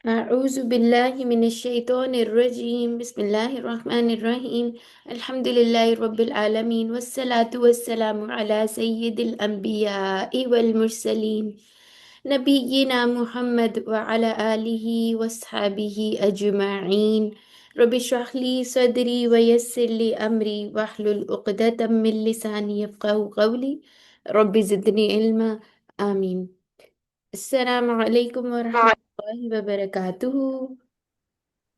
أعوذ بالله من الشيطان الرجيم بسم الله الرحمن الرحيم الحمد لله رب العالمين والصلاة والسلام على سيد الأنبياء والمرسلين نبينا محمد وعلى آله وصحبه أجمعين رب اشرح لي صدري ويسر لي أمري واحلل عقدة من لساني يفقهوا قولي رب زدني علما آمين. السلام عليكم ورحمة الله وبركاته.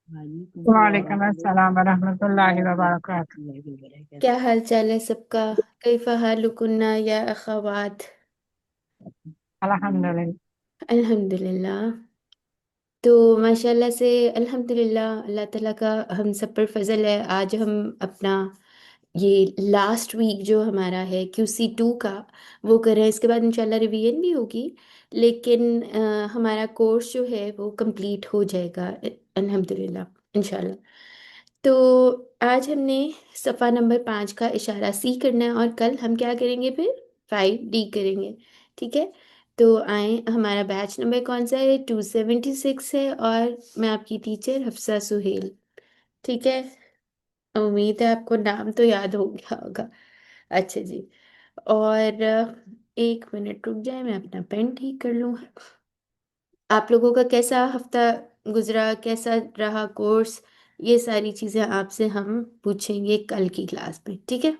وعلیکم وعلیکم السلام السلام ورحمۃ اللہ وبرکاتہ۔ ورحمۃ اللہ وبرکاتہ۔ کیا حال چال ہے سب کا؟ کیف حالکن یا اخوات؟ الحمدللہ۔ الحمدللہ. تو ماشاءاللہ سے الحمدللہ اللہ تعالیٰ کا ہم سب پر فضل ہے. آج ہم اپنا یہ لاسٹ ویک جو ہمارا ہے QC2 کا وہ کر رہے ہیں. اس کے بعد انشاءاللہ ریویژن بھی ہوگی، لیکن ہمارا کورس جو ہے وہ کمپلیٹ ہو جائے گا الحمدللہ انشاءاللہ. تو آج ہم نے صفحہ نمبر 5 کا اشارہ سی کرنا ہے، اور کل ہم کیا کریں گے؟ پھر 5D کریں گے. ٹھیک ہے، تو آئیں. ہمارا بیچ نمبر کون سا ہے؟ 276 ہے، اور میں آپ کی ٹیچر حفصہ سہیل. ٹھیک ہے، امید ہے آپ کو نام تو یاد ہو گیا ہوگا. اچھا جی، اور ایک منٹ رک جائے، میں اپنا پین ٹھیک کر لوں. آپ لوگوں کا کیسا ہفتہ گزرا، کیسا رہا کورس؟ یہ ساری چیزیں آپ سے ہم پوچھیں گے کل کی کلاس میں. ٹھیک ہے،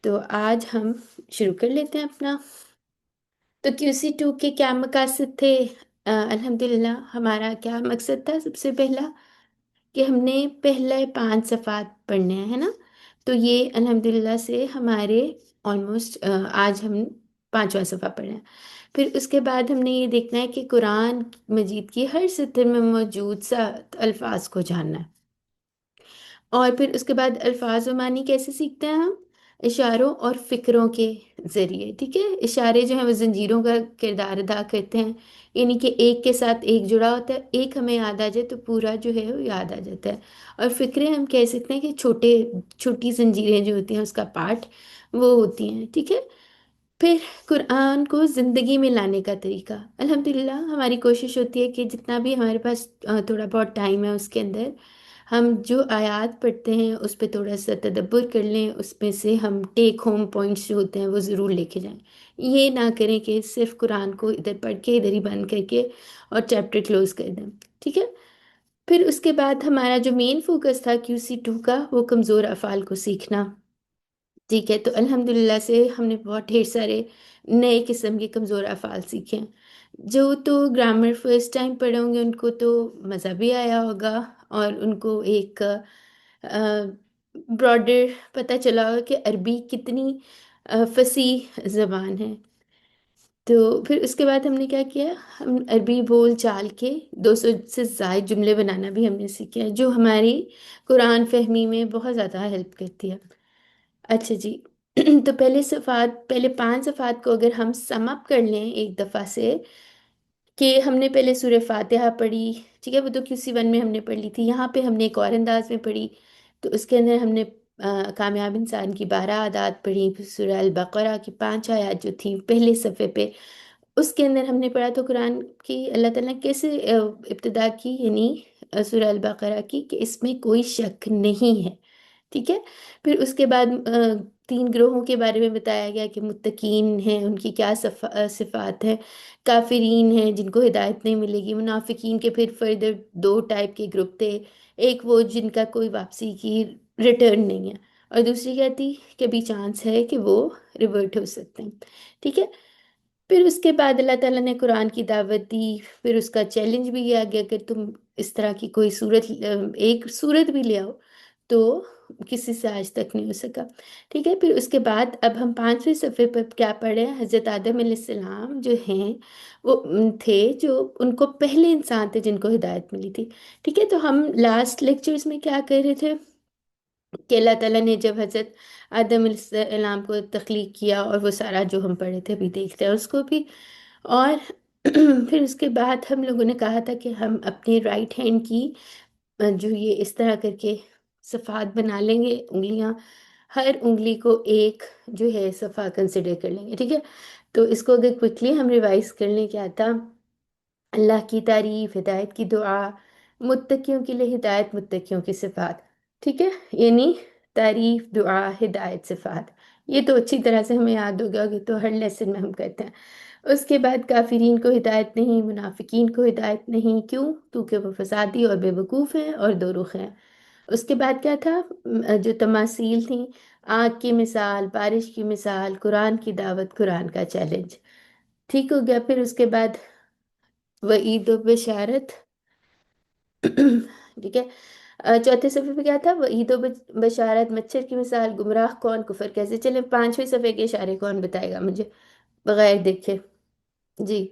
تو آج ہم شروع کر لیتے ہیں اپنا. تو QC2 کے کیا مقاصد تھے؟ الحمدللہ ہمارا کیا مقصد تھا؟ سب سے پہلا کہ ہم نے پہلے 5 صفحات پڑھنے ہیں، ہے نا. تو یہ الحمدللہ سے ہمارے آلموسٹ آج ہم 5واں صفحہ پڑھ رہے ہیں. پھر اس کے بعد ہم نے یہ دیکھنا ہے کہ قرآن مجید کی ہر سطر میں موجود 7 الفاظ کو جاننا ہے. اور پھر اس کے بعد الفاظ و معنی کیسے سیکھتے ہیں؟ ہم اشاروں اور فکروں کے ذریعے. ٹھیک ہے، اشارے جو ہیں وہ زنجیروں کا کردار ادا کرتے ہیں، یعنی کہ ایک کے ساتھ ایک جڑا ہوتا ہے، ایک ہمیں یاد آ جائے تو پورا جو ہے وہ یاد آ جاتا ہے. اور فکریں ہم کہہ سکتے ہیں کہ چھوٹی زنجیریں جو ہوتی ہیں اس کا پارٹ وہ ہوتی ہیں. ٹھیک ہے، پھر قرآن کو زندگی میں لانے کا طریقہ. الحمدللہ ہماری کوشش ہوتی ہے کہ جتنا بھی ہمارے پاس تھوڑا بہت ٹائم ہے اس کے اندر ہم جو آیات پڑھتے ہیں اس پہ تھوڑا سا تدبر کر لیں، اس میں سے ہم ٹیک ہوم پوائنٹس جو ہوتے ہیں وہ ضرور لے کے جائیں. یہ نہ کریں کہ صرف قرآن کو ادھر پڑھ کے ادھر ہی بند کر کے اور چیپٹر کلوز کر دیں. ٹھیک ہے، پھر اس کے بعد ہمارا جو مین فوکس تھا QC2 کا وہ کمزور افعال کو سیکھنا. ٹھیک ہے، تو الحمدللہ سے ہم نے بہت ڈھیر سارے نئے قسم کے کمزور افعال سیکھے ہیں. جو تو گرامر فرسٹ ٹائم پڑھے ہوں گے ان کو تو مزہ بھی آیا ہوگا، اور ان کو ایک براڈر پتہ چلا ہوگا کہ عربی کتنی فصیح زبان ہے. تو پھر اس کے بعد ہم نے کیا کیا؟ ہم عربی بول چال کے 200 سے زائد جملے بنانا بھی ہم نے سیکھا ہے، جو ہماری قرآن فہمی میں بہت زیادہ ہیلپ کرتی ہے. اچھا جی، تو پہلے 5 صفحات کو اگر ہم سم اپ کر لیں ایک دفعہ سے، کہ ہم نے پہلے سورہ فاتحہ پڑھی. ٹھیک ہے، وہ تو QC1 میں ہم نے پڑھ لی تھی. یہاں پہ ہم نے ایک اور انداز میں پڑھی، تو اس کے اندر ہم نے کامیاب انسان کی 12 عادات پڑھی. پھر سورہ البقرہ کی 5 آیات جو تھیں پہلے صفحے پہ، اس کے اندر ہم نے پڑھا تو قرآن کی اللہ تعالیٰ نے کیسے ابتدا کی، یعنی سورہ البقرہ کی، کہ اس میں کوئی شک نہیں ہے. ٹھیک ہے، پھر اس کے بعد 3 گروہوں کے بارے میں بتایا گیا کہ متقین ہیں ان کی کیا صفات ہیں، کافرین ہیں جن کو ہدایت نہیں ملے گی، منافقین کے پھر فردر 2 ٹائپ کے گروپ تھے. ایک وہ جن کا کوئی واپسی کی ریٹرن نہیں ہے، اور دوسری کیا تھی کہ بھی چانس ہے کہ وہ ریورٹ ہو سکتے ہیں. ٹھیک ہے، پھر اس کے بعد اللہ تعالیٰ نے قرآن کی دعوت دی. پھر اس کا چیلنج بھی کیا گیا کہ تم اس طرح کی کوئی صورت ایک صورت بھی لے آؤ، تو کسی سے آج تک نہیں ہو سکا. ٹھیک ہے، پھر اس کے بعد اب ہم 5ویں صفحے پر کیا پڑھے ہیں؟ حضرت آدم علیہ السلام جو ہیں وہ تھے جو ان کو پہلے انسان تھے جن کو ہدایت ملی تھی. ٹھیک ہے، تو ہم لاسٹ لیکچرز میں کیا کر رہے تھے کہ اللہ تعالیٰ نے جب حضرت آدم علیہ السلام کو تخلیق کیا، اور وہ سارا جو ہم پڑھے تھے ابھی دیکھتے ہیں اس کو بھی. اور پھر اس کے بعد ہم لوگوں نے کہا تھا کہ ہم اپنے رائٹ ہینڈ کی جو یہ اس طرح کر کے صفحات بنا لیں گے، انگلیاں، ہر انگلی کو ایک جو ہے صفحہ کنسیڈر کر لیں گے. ٹھیک ہے، تو اس کو اگر کوئکلی ہم ریوائز کر لیں کیا تھا اللہ کی تعریف، ہدایت کی دعا، متقیوں کے لیے ہدایت، متقیوں کی صفات، ٹھیک ہے؟ یعنی تعریف، دعا، ہدایت، صفات، یہ تو اچھی طرح سے ہمیں یاد ہو گیا کہ تو ہر لیسن میں ہم کہتے ہیں۔ اس کے بعد کافرین کو ہدایت نہیں، منافقین کو ہدایت نہیں، کیوں؟ کیونکہ وہ فسادی اور بے وقوف ہیں اور دو رخ ہیں۔ اس کے بعد کیا تھا؟ جو تماثیل تھیں، آگ کی مثال، بارش کی مثال، قرآن کی دعوت، قرآن کا چیلنج، ٹھیک ہو گیا؟ پھر اس کے بعد وعید و بشارت، ٹھیک ہے؟ چوتھے صفحے پہ کیا تھا؟ وعید و بشارت، مچھر کی مثال، گمراہ کون، کفر کیسے چلے؟ پانچویں صفحے کے اشارے کون بتائے گا مجھے بغیر دیکھے؟ جی،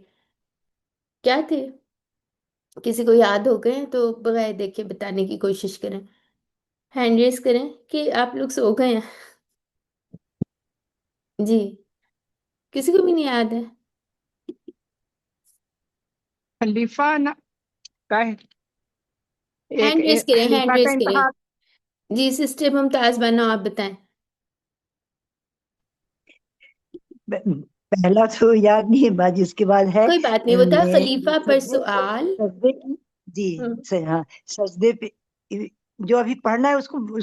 کیا تھے؟ کسی کو یاد ہو گئے تو بغیر دیکھے بتانے کی کوشش کریں، ہینڈ ریز کریں کہ آپ لوگ سو گئے ہیں۔ جی، کسی کو بھی نہیں یاد ہے؟ خلیفہ کا ہینڈ ریز کریں، ہینڈ خلیفہ کا ریز کریں۔ انتخاب. جی سسٹر ممتاز بانو، آپ بتائیں۔ پہلا تو یاد نہیں ہے، بعد جس کے بعد ہے کوئی بات نہیں، وہ تھا خلیفہ پر سجدے سؤال۔ سجدے کی. جی. ہم، ہاں، سجدے پہ جو ابھی پڑھنا ہے اس کو بول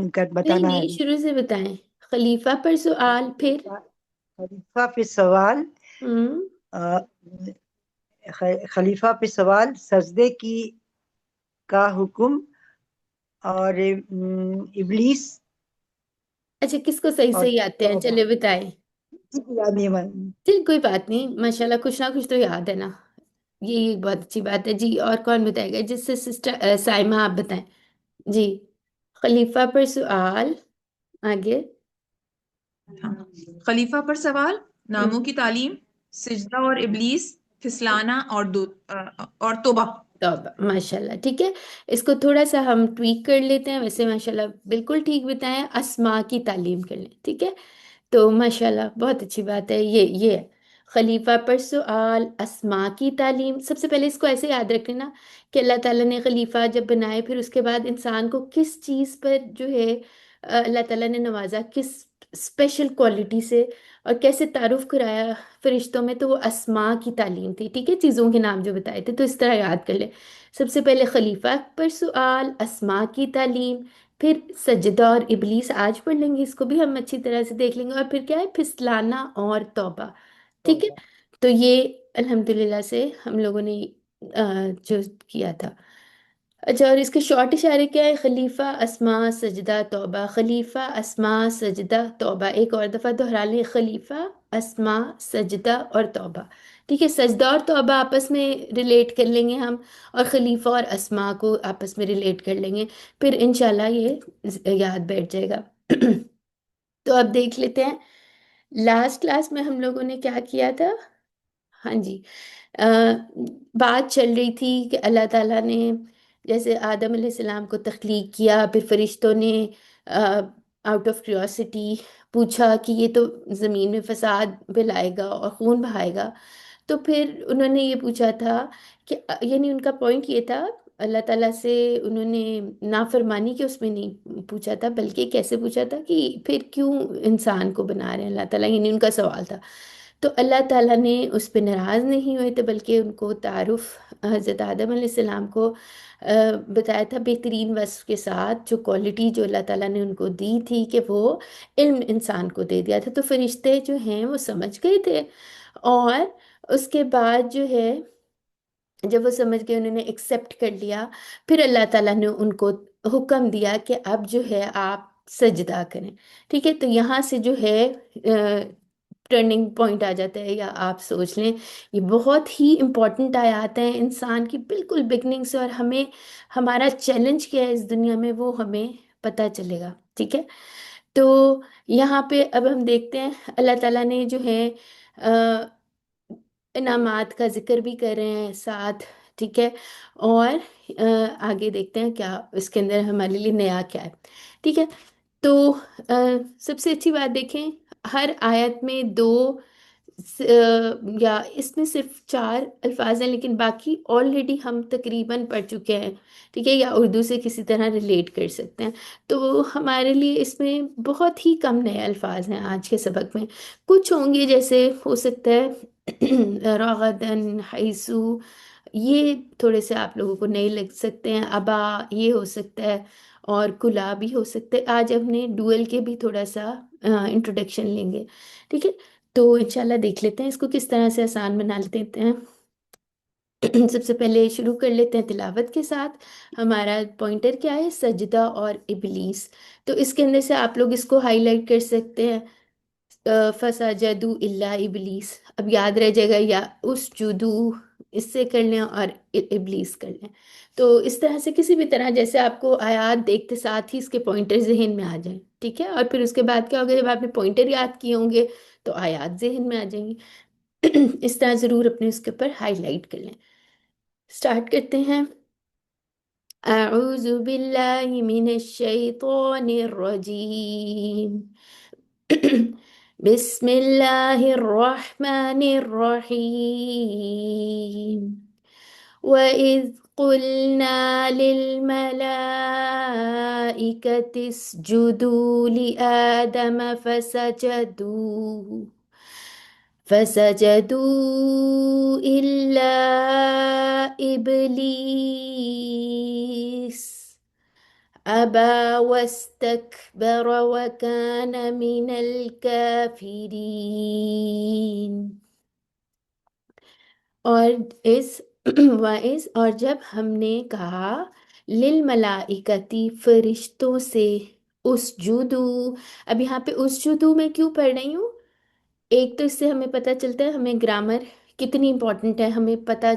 کر نہیں بتانا ہے نہیں، ابھی. شروع سے بتائیں۔ خلیفہ پر سؤال، پھر خلیفہ پہ سوال. ہم، آ، خلیفہ پہ سوال، سجدے کی کا حکم، اور ابلیس اچھا کس کو صحیح اور صحیح آتے ہیں؟ توبہ. چلے بتائیں۔ کسی کو یاد نہیں چل کوئی بات نہیں، ماشاءاللہ کچھ نہ کچھ تو یاد ہے نا، یہ بہت اچھی بات ہے۔ جی اور کون بتائے گا؟ جس سے سسٹر سائمہ آپ بتائیں۔ جی، خلیفہ پر سؤال، آگے۔ ہاں، خلیفہ پر سوال، ہم، ناموں کی تعلیم، سجدہ اور ابلیس، پھسلانا اور اور توبہ۔ توبہ، ماشاءاللہ ٹھیک ہے۔ اس کو تھوڑا سا ہم ٹویک کر لیتے ہیں، ویسے ماشاءاللہ بالکل ٹھیک بتائیں، اسماء کی تعلیم کر لیں، ٹھیک ہے؟ تو ماشاءاللہ بہت اچھی بات ہے، یہ ہے خلیفہ پر سؤال، اسماء کی تعلیم۔ سب سے پہلے اس کو ایسے یاد رکھ لینا کہ اللہ تعالیٰ نے خلیفہ جب بنائے، پھر اس کے بعد انسان کو کس چیز پر جو ہے اللہ تعالیٰ نے نوازا، کس اسپیشل کوالٹی سے، اور کیسے تعارف کرایا فرشتوں میں، تو وہ اسماء کی تعلیم تھی، ٹھیک ہے؟ چیزوں کے نام جو بتائے تھے، تو اس طرح یاد کر لیں۔ سب سے پہلے خلیفہ پر سؤال، اسماء کی تعلیم، پھر سجدہ اور ابلیس آج پڑھ لیں گے، اس کو بھی ہم اچھی طرح سے دیکھ لیں گے، اور پھر کیا ہے؟ پھسلانا اور توبہ، ٹھیک ہے؟ تو یہ الحمدللہ سے ہم لوگوں نے جو کیا تھا۔ اچھا، اور اس کے شارٹ اشارے کیا ہے؟ خلیفہ، اسماء، سجدہ، توبہ، خلیفہ، اسماء، سجدہ، توبہ۔ ایک اور دفعہ دہرا لیں، خلیفہ، اسماء، سجدہ اور توبہ، ٹھیک ہے؟ سجدہ اور توبہ آپس میں ریلیٹ کر لیں گے ہم، اور خلیفہ اور اسماء کو آپس میں ریلیٹ کر لیں گے، پھر انشاءاللہ یہ یاد بیٹھ جائے گا۔ تو اب دیکھ لیتے ہیں لاسٹ کلاس میں ہم لوگوں نے کیا کیا تھا۔ ہاں جی، بات چل رہی تھی کہ اللہ تعالیٰ نے جیسے آدم علیہ السلام کو تخلیق کیا، پھر فرشتوں نے آؤٹ آف کیوریوسٹی پوچھا کہ یہ تو زمین میں فساد پھیلائے گا اور خون بہائے گا، تو پھر انہوں نے یہ پوچھا تھا کہ یعنی ان کا پوائنٹ یہ تھا، اللہ تعالیٰ سے انہوں نے نافرمانی کے اس میں نہیں پوچھا تھا، بلکہ کیسے پوچھا تھا کہ پھر کیوں انسان کو بنا رہے ہیں اللہ تعالیٰ، یعنی ان کا سوال تھا۔ تو اللہ تعالیٰ نے اس پہ ناراض نہیں ہوئے تھے، بلکہ ان کو تعارف حضرت آدم علیہ السلام کو بتایا تھا بہترین وصف کے ساتھ، جو کوالٹی جو اللہ تعالیٰ نے ان کو دی تھی کہ وہ علم انسان کو دے دیا تھا، تو فرشتے جو ہیں وہ سمجھ گئے تھے، اور اس کے بعد جو ہے جب وہ سمجھ گئے، انہوں نے ایکسیپٹ کر لیا، پھر اللہ تعالیٰ نے ان کو حکم دیا کہ اب جو ہے آپ سجدہ کریں، ٹھیک ہے؟ تو یہاں سے جو ہے ٹرننگ پوائنٹ آ جاتا ہے، یا آپ سوچ لیں یہ بہت ہی امپورٹنٹ آیات ہیں انسان کی بالکل بگننگ سے، اور ہمیں ہمارا چیلنج کیا ہے اس دنیا میں وہ ہمیں پتہ چلے گا، ٹھیک ہے؟ تو یہاں پہ اب ہم دیکھتے ہیں اللہ تعالیٰ نے جو ہے انعامات کا ذکر بھی کر رہے ہیں ساتھ، ٹھیک ہے؟ اور آگے دیکھتے ہیں کیا اس کے اندر ہمارے لیے نیا کیا ہے، ٹھیک ہے؟ تو سب سے اچھی بات دیکھیں، ہر آیت میں دو یا اس میں صرف چار الفاظ ہیں، لیکن باقی آلریڈی ہم تقریباً پڑھ چکے ہیں، ٹھیک ہے؟ یا اردو سے کسی طرح ریلیٹ کر سکتے ہیں، تو ہمارے لیے اس میں بہت ہی کم نئے الفاظ ہیں آج کے سبق میں۔ کچھ ہوں گے جیسے ہو سکتا ہے رغدن، حیثو، یہ تھوڑے سے آپ لوگوں کو نہیں لگ سکتے ہیں، ابا یہ ہو سکتا ہے، اور کلا بھی ہو سکتا ہے۔ آج ہم نے ڈوئل کے بھی تھوڑا سا انٹروڈکشن لیں گے، ٹھیک ہے؟ تو انشاءاللہ دیکھ لیتے ہیں اس کو کس طرح سے آسان بنا لیتے ہیں۔ سب سے پہلے شروع کر لیتے ہیں تلاوت کے ساتھ۔ ہمارا پوائنٹر کیا ہے؟ سجدہ اور ابلیس۔ تو اس کے اندر سے آپ لوگ اس کو ہائی لائٹ کر سکتے ہیں، فسجدو الا ابلیس، اب یاد رہ جائے گا، یا اس جدو اس سے کر لیں اور ابلیس کر لیں۔ تو اس طرح سے کسی بھی طرح جیسے آپ کو آیات دیکھتے ساتھ ہی اس کے پوائنٹر ذہن میں آ جائیں، ٹھیک ہے؟ اور پھر اس کے بعد کیا ہوگا، جب آپ نے پوائنٹر یاد کیے ہوں گے تو آیات ذہن میں آ جائیں گی۔ اس طرح ضرور اپنے اس کے اوپر ہائی لائٹ کر لیں۔ سٹارٹ کرتے ہیں۔ اعوذ باللہ من الشیطان الرجیم، بسم اللہ الرحمن الرحیم، وَإِذْ قُلْنَا لِلْمَلَائِكَةِ اسْجُدُوا لِآدَمَ فسجدوا إلا إبليس أبى واستكبر وكان من الكافرين۔ اور اس وائس، اور جب ہم نے کہا للملائکتی فرشتوں سے، اسجدو، اب یہاں پہ اسجدو میں کیوں پڑھ رہی ہوں؟ ایک تو اس سے ہمیں پتہ چلتا ہے ہمیں گرامر کتنی امپورٹنٹ ہے، ہمیں پتہ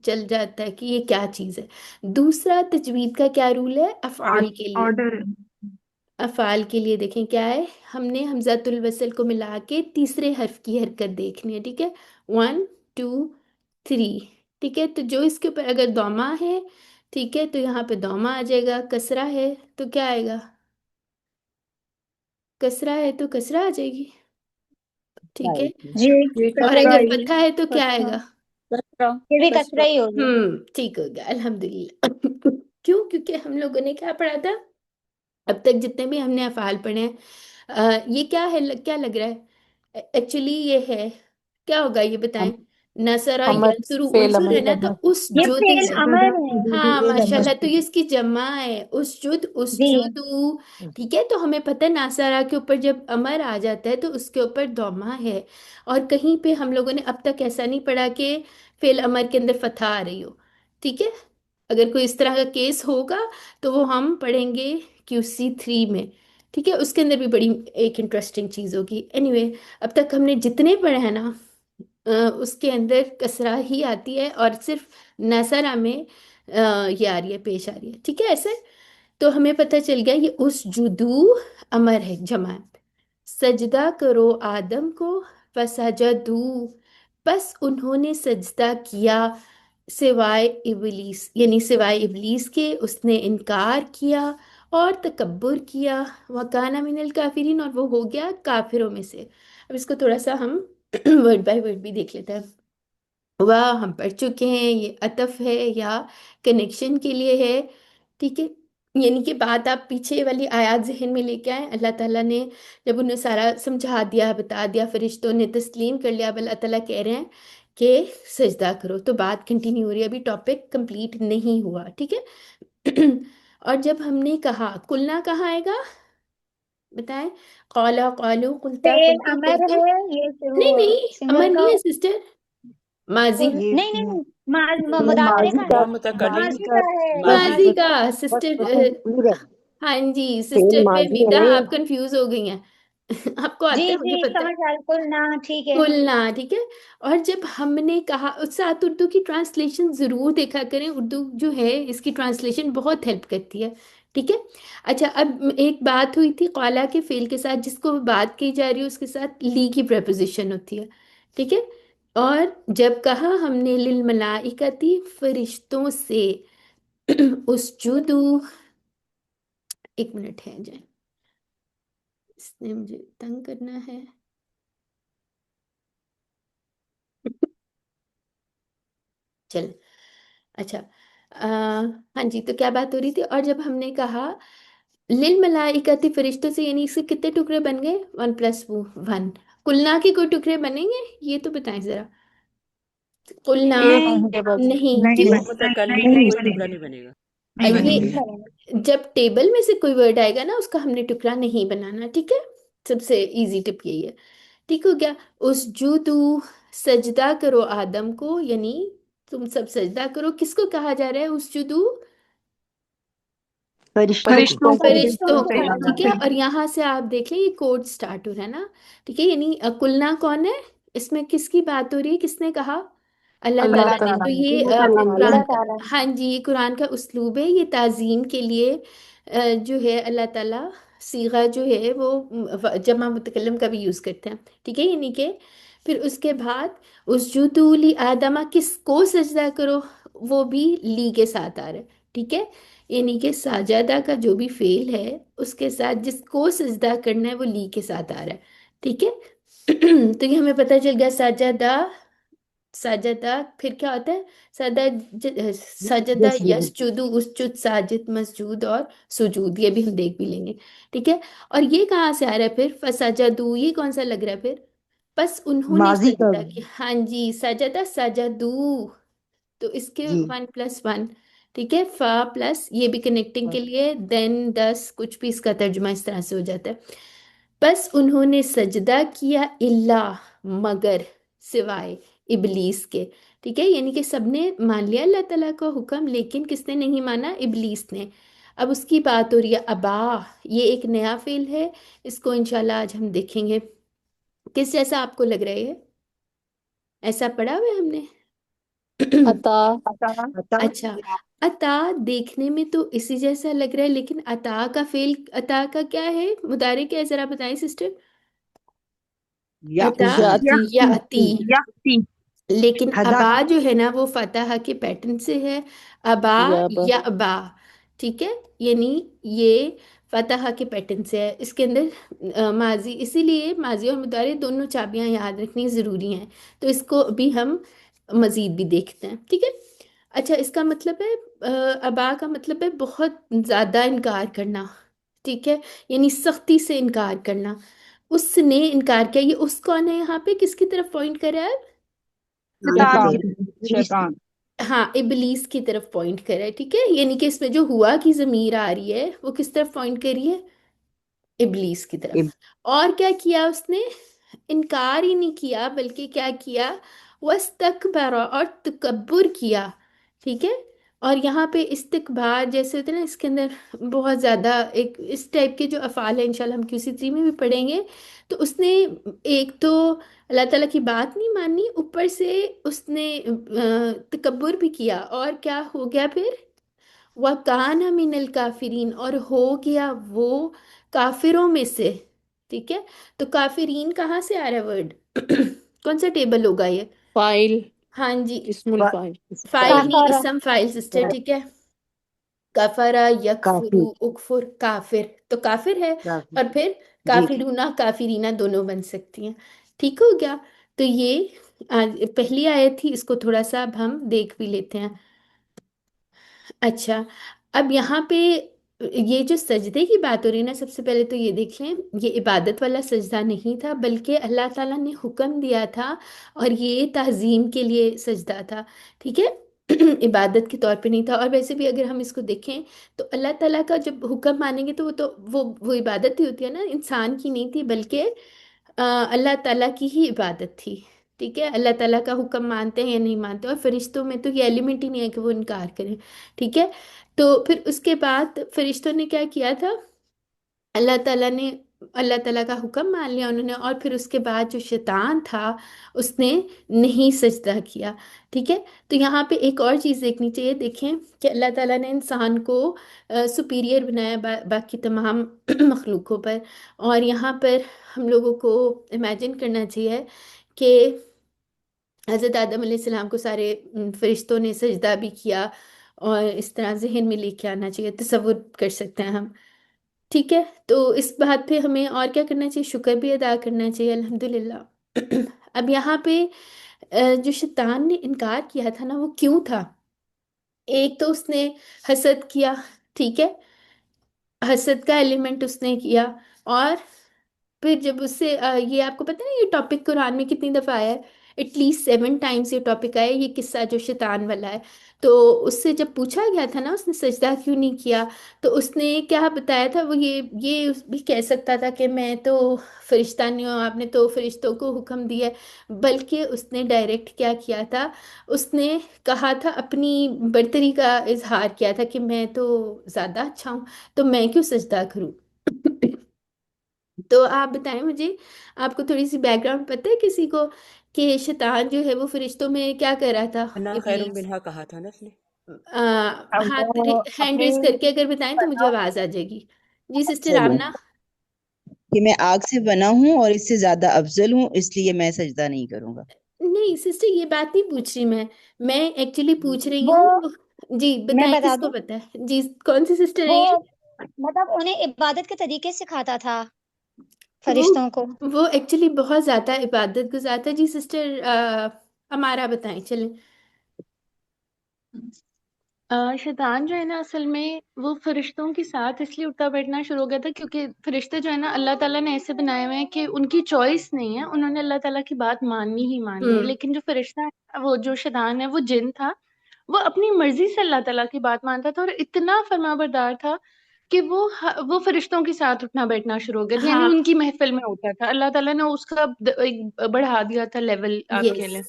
چل جاتا ہے کہ یہ کیا چیز ہے۔ دوسرا، تجوید کا کیا رول ہے افعال کے لیے؟ آرڈر۔ افعال کے لیے دیکھیں کیا ہے، ہم نے حمزۃ الوصل کو ملا کے تیسرے حرف کی حرکت دیکھنی ہے، ٹھیک ہے؟ 1 2 3، ٹھیک ہے؟ تو جو اس کے اوپر اگر دوما ہے، ٹھیک ہے، تو یہاں پہ دوما آ جائے گا، کسرہ ہے تو کیا آئے گا؟ کسرہ ہے تو کسرہ آ جائے گی، ٹھیک ہے؟ جی جی اور کسرا اگر ہی فتحہ ہے تو کیا آئے کسرا گا؟ کسرا یہ بھی کسرا کچرا ہی ہوگی۔ ٹھیک ہو گیا الحمدللہ۔ کیوں؟ کیونکہ ہم لوگوں نے کیا پڑھا تھا اب تک جتنے بھی ہم نے افعال پڑھے ہیں، یہ کیا ہے، کیا لگ رہا ہے؟ ایکچولی یہ ہے، کیا ہوگا یہ بتائیں؟ نصرہ امر ینصرو، فعل انصر امر ہے نا، تو اس یہ جد فعل ہے۔ امر ہے۔ ہاں ماشاءاللہ، تو یہ اس کی جمع ہے، اس جی جدو، ٹھیک ہے؟ تو ہمیں پتہ ہے ناصرہ کے اوپر جب امر آ جاتا ہے تو اس کے اوپر دوما ہے، اور کہیں پہ ہم لوگوں نے اب تک ایسا نہیں پڑھا کہ فعل امر کے اندر فتح آ رہی ہو، ٹھیک ہے؟ اگر کوئی اس طرح کا کیس ہوگا تو وہ ہم پڑھیں گے QC3 میں، ٹھیک ہے؟ اس کے اندر بھی بڑی ایک انٹرسٹنگ چیز ہوگی۔ اینی وے، اب تک ہم نے جتنے پڑھے ہیں نا، اس کے اندر کسرہ ہی آتی ہے، اور صرف نصرہ میں یہ آ رہی ہے، پیش آ رہی ہے، ٹھیک ہے؟ ایسے تو ہمیں پتہ چل گیا یہ اس جدو امر ہے، جمع۔ سجدہ کرو آدم کو، فسجدو، بس انہوں نے سجدہ کیا، سوائے ابلیس، یعنی سوائے ابلیس کے، اس نے انکار کیا اور تکبر کیا، وکانا من الکافرین، اور وہ ہو گیا کافروں میں سے۔ اب اس کو تھوڑا سا ہم ورڈ بائی ورڈ بھی دیکھ لیتے ہیں۔ واہ ہم پڑھ چکے ہیں، یہ عطف ہے یا کنیکشن کے لیے ہے، ٹھیک ہے؟ یعنی کہ بات آپ پیچھے والی آیات ذہن میں لے کے آئیں، اللہ تعالیٰ نے جب انہیں سارا سمجھا دیا، بتا دیا، فرشتوں نے تسلیم کر لیا، اب اللہ تعالیٰ کہہ رہے ہیں کہ سجدہ کرو، تو بات کنٹینیو ہو رہی ہے، ابھی ٹاپک کمپلیٹ نہیں ہوا، ٹھیک ہے؟ اور جب ہم نے کہا، کلنا کہاں آئے گا بتائیں؟ قالا قالو، قلتا فعل قلتو امر قلتم، ہے، یہ وہ نہیں نہیں، سنگولر امر کا نہیں ہے سسٹر، ماضی، یہ نہیں نہیں نہیں، مضارع ماضی کا کا ہے، متکلم ماضی کا ہے، ماضی ماضی کا کا۔ سسٹر، پورا ہاں جی فعل سسٹر ماضی فہمیدہ، ہے۔ آپ کنفیوز ہو گئی ہیں۔ آپ کو جی آتا ہے، جی مجھے پتا ہے، سمجھ آ کل نہ ٹھیک ہے۔ کھولنا، ٹھیک ہے؟ اور جب ہم نے کہا، اس ساتھ اردو کی ٹرانسلیشن ضرور دیکھا کریں، اردو جو ہے اس کی ٹرانسلیشن بہت ہیلپ کرتی ہے، ٹھیک ہے؟ اچھا، اب ایک بات ہوئی تھی قالا کے فعل کے ساتھ، جس کو بات کی جا رہی ہے اس کے ساتھ لی کی پریپوزیشن ہوتی ہے، ٹھیک ہے؟ اور جب کہا ہم نے للملائکتی، فرشتوں سے، اسجدو، ایک منٹ ہے جائیں، اس نے مجھے تنگ کرنا ہے، چل اچھا، ہاں جی، تو کیا بات ہو رہی تھی؟ اور جب ہم نے کہا للملائکتی، فرشتوں سے، یعنی اس کے کتنے ٹکڑے بن گئے؟ 1 + 1، کلنا کے کوئی ٹکڑے بنیں گے؟ یہ تو بتائیں ذرا، قلنا نہیں نہیں کیوں؟ متکلم نہیں کا کوئی بنے ٹکڑا گی، نہیں بنے گا. نہیں بنے یہ گی. جب ٹیبل میں سے کوئی ورڈ آئے گا نا، اس کا ہم نے ٹکڑا نہیں بنانا، ٹھیک ہے؟ سب سے ایزی ٹپ یہی ہے. ٹھیک ہو گیا؟ اسجدو، سجدہ کرو آدم کو، یعنی تم سب سجدہ کرو. کس کو کہا جا رہا ہے اسجدو؟ فرشتوں کو. فرشتوں کو. فرشتوں کو، صحیح ٹھیک ہے؟ اور یہاں سے آپ دیکھ لیں یہ کوڈ سٹارٹ ہو رہا ہے نا، ٹھیک ہے؟ یعنی کلنا کون ہے اس میں؟ کس کی بات ہو رہی ہے؟ کس نے کہا؟ اللہ اللہ تعالیٰ نے. تعالیٰ تو نے. یہ اللہ قرآن کا، تعالیٰ ہاں جی، یہ قرآن کا اسلوب ہے، یہ تعظیم کے لیے جو ہے اللہ تعالیٰ صیغہ جو ہے وہ جمع متکلم کا بھی یوز کرتے ہیں، ٹھیک ہے؟ یعنی کہ پھر اس کے بعد اسجدوا لآدم، کس کو سجدہ کرو، وہ بھی لی کے ساتھ آ رہا ہے، ٹھیک ہے؟ یعنی کہ ساجدہ کا جو بھی فعل ہے اس کے ساتھ جس کو سجدہ کرنا ہے وہ لی کے ساتھ آ رہا ہے، ٹھیک ہے؟ تو یہ ہمیں پتہ چل گیا ساجدہ، سجدہ پھر کیا ہوتا ہے؟ سجدہ یسجدو، اسجد، ساجد، مسجود اور سجود، یہ بھی ہم دیکھ بھی لیں گے، ٹھیک ہے؟ اور یہ کہاں سے آ رہا ہے پھر؟ فسجدو، یہ کون سا لگ رہا ہے پھر؟ بس انہوں نے ماضی کا. سجدہ کیا، ہاں جی، سجدہ سجدو، تو اس کے جی 1+1، ٹھیک ہے؟ فا پلس یہ بھی کنیکٹنگ کے لیے، دین 10 کچھ بھی، اس کا ترجمہ اس طرح سے ہو جاتا ہے. بس انہوں نے سجدہ کیا، اللہ، مگر، سوائے ابلیس کے، ٹھیک ہے؟ یعنی کہ سب نے مان لیا اللہ تعالیٰ کا حکم، لیکن کس نے نہیں مانا؟ ابلیس نے. اب اس کی بات ہو رہی ہے ابا، یہ ایک نیا فعل ہے، اس کو انشاءاللہ آج ہم دیکھیں گے. کس جیسا آپ کو لگ رہا ہے یہ؟ ایسا پڑھا ہوا ہے ہم نے؟ عطا. عطا. اچھا، عطا دیکھنے میں تو اسی جیسا لگ رہا ہے، لیکن عطا کا فعل، عطا کا کیا ہے مضارع؟ کیا ہے ذرا بتائیں سسٹر؟ عطا یاتی. یا عطی. یختی. لیکن ہدا. ابا جو ہے نا وہ فتح کے پیٹرن سے ہے، ابا یابا. یا ابا، ٹھیک ہے؟ یعنی یہ فتح کے پیٹرن سے ہے. اس کے اندر ماضی، اسی لیے ماضی اور مضارع دونوں چابیاں یاد رکھنی ضروری ہیں، تو اس کو بھی ہم مزید بھی دیکھتے ہیں، ٹھیک ہے؟ اچھا، اس کا مطلب ہے ابا کا مطلب ہے بہت زیادہ انکار کرنا، ٹھیک ہے؟ یعنی سختی سے انکار کرنا. اس نے انکار کیا، یہ اس کون ہے یہاں پہ؟ کس کی طرف پوائنٹ کر رہا ہے؟ شیطان. ابلیس. شیطان. ہاں، ابلیس کی طرف پوائنٹ کر رہا ہے، ٹھیک ہے؟ یعنی کہ اس میں جو ہوا کی ضمیر آ رہی ہے وہ کس طرف پوائنٹ کر رہی ہے؟ ابلیس کی طرف. اور کیا کیا اس نے؟ انکار ہی نہیں کیا بلکہ کیا کیا؟ واستکبر، اور تکبر کیا، ٹھیک ہے؟ اور یہاں پہ استکبار جیسے ہوتے ہیں نا، اس کے اندر بہت زیادہ ایک اس ٹائپ کے جو افعال ہیں انشاءاللہ ہم QC3 میں بھی پڑھیں گے. تو اس نے ایک تو اللہ تعالیٰ کی بات نہیں مانی، اوپر سے اس نے تکبر بھی کیا، اور کیا ہو گیا پھر؟ وَكَانَ مِنَ الْكَافِرِينَ، اور ہو گیا وہ کافروں میں سے، ٹھیک ہے؟ تو کافرین کہاں سے آ رہا ہے ورڈ؟ کون سا ٹیبل ہوگا یہ؟ فائل. ہاں جی، اسم الفائل. فائل نہیں، اسم فائل سسٹر، ٹھیک ہے؟ کفرا، کافر. یکفرو، اکفر، کافر، تو کافر ہے. کافر. اور پھر جی کافرونہ، کافرینہ دونوں بن سکتی ہیں، ٹھیک ہو گیا؟ تو یہ پہلی آیت تھی، اس کو تھوڑا سا اب ہم دیکھ بھی لیتے ہیں. اچھا، اب یہاں پہ یہ جو سجدے کی بات ہو رہی ہے نا، سب سے پہلے تو یہ دیکھ لیں، یہ عبادت والا سجدہ نہیں تھا، بلکہ اللہ تعالیٰ نے حکم دیا تھا، اور یہ تعظیم کے لیے سجدہ تھا، ٹھیک ہے؟ عبادت کے طور پہ نہیں تھا. اور ویسے بھی اگر ہم اس کو دیکھیں تو اللہ تعالیٰ کا جب حکم مانیں گے تو وہ عبادت ہی ہوتی ہے نا، انسان کی نہیں تھی، بلکہ اللہ تعالیٰ کی ہی عبادت تھی، ٹھیک ہے؟ اللہ تعالیٰ کا حکم مانتے ہیں یا نہیں مانتے، اور فرشتوں میں تو یہ ایلیمنٹ ہی نہیں ہے کہ وہ انکار کریں، ٹھیک ہے؟ تو پھر اس کے بعد فرشتوں نے کیا کیا تھا؟ اللہ تعالیٰ نے، اللہ تعالیٰ کا حکم مان لیا انہوں نے، اور پھر اس کے بعد جو شیطان تھا اس نے نہیں سجدہ کیا، ٹھیک ہے؟ تو یہاں پہ ایک اور چیز دیکھنی چاہیے، دیکھیں کہ اللہ تعالیٰ نے انسان کو سپیریئر بنایا باقی تمام مخلوقوں پر. اور یہاں پر ہم لوگوں کو امیجن کرنا چاہیے کہ حضرت آدم علیہ السلام کو سارے فرشتوں نے سجدہ بھی کیا، اور اس طرح ذہن میں لے کے آنا چاہیے، تصور کر سکتے ہیں ہم، ٹھیک ہے؟ تو اس بات پہ ہمیں اور کیا کرنا چاہیے؟ شکر بھی ادا کرنا چاہیے، الحمدللہ. اب یہاں پہ جو شیطان نے انکار کیا تھا نا، وہ کیوں تھا؟ ایک تو اس نے حسد کیا، ٹھیک ہے؟ حسد کا ایلیمنٹ اس نے کیا. اور پھر جب اس سے یہ آپ کو پتہ ہے یہ ٹاپک قرآن میں کتنی دفعہ آیا ہے؟ ایٹ لیسٹ 7 ٹائمس یہ ٹاپک آیا، یہ قصہ جو شیطان والا ہے. تو اس سے جب پوچھا گیا تھا نا اس نے سجدہ کیوں نہیں کیا، تو اس نے کیا بتایا تھا، وہ یہ بھی کہہ سکتا تھا کہ میں تو فرشتہ نہیں ہوں، آپ نے تو فرشتوں کو حکم دیا ہے. بلکہ اس نے ڈائریکٹ کیا کیا تھا، اس نے کہا تھا، اپنی برتری کا اظہار کیا تھا کہ میں تو زیادہ اچھا ہوں، تو میں کیوں سجدہ کروں. تو آپ بتائیں مجھے، آپ کو تھوڑی سی بیک گراؤنڈ پتہ ہے کسی کو کہ شیطان جو ہے وہ فرشتوں میں کیا کر رہا تھا، انا خیر ابلیس؟ منہا کہا تھا نا اس نے. اب ہاتھ وہ ہینڈ اپنی ریز کر کے اگر بتائیں تو مجھے آواز آ جائے گی. جی سسٹر افضل ہوں آمنہ. کہ میں آگ سے بنا ہوں اور اس سے زیادہ افضل ہوں، اس لیے میں سجدہ نہیں کروں گا. نہیں سسٹر، یہ بات نہیں پوچھ رہی میں ایکچولی پوچھ رہی وہ ہوں. جی میں بتائیں بتا کس کو دوں، پتہ ہے. جی کون سی سسٹر ہے وہ یہ؟ مطلب انہیں عبادت کے طریقے سکھاتا تھا وہ فرشتوں کو. وہ ایکچولی بہت زیادہ عبادت گزار تھا. جی سسٹر ہمارا بتائیں چلیں. شیطان جو ہے نا اصل میں وہ فرشتوں کے ساتھ اس لیے اٹھتا بیٹھنا شروع ہو گیا تھا کیونکہ فرشتے جو ہے نا اللہ تعالیٰ نے ایسے بنائے ہوئے ہیں کہ ان کی چوائس نہیں ہے، انہوں نے اللہ تعالیٰ کی بات ماننی ہی ماننی ہے. ہوں لیکن جو فرشتہ ہے، وہ جو شیطان ہے وہ جن تھا، وہ اپنی مرضی سے اللہ تعالیٰ کی بات مانتا تھا اور اتنا فرما بردار تھا کہ وہ فرشتوں کے ساتھ اٹھنا بیٹھنا شروع ہو گیا تھا، یعنی ہاں. ان کی محفل میں ہوتا تھا. اللہ تعالیٰ نے اس کا ایک بڑھا دیا تھا لیول آپ کے یس لیے.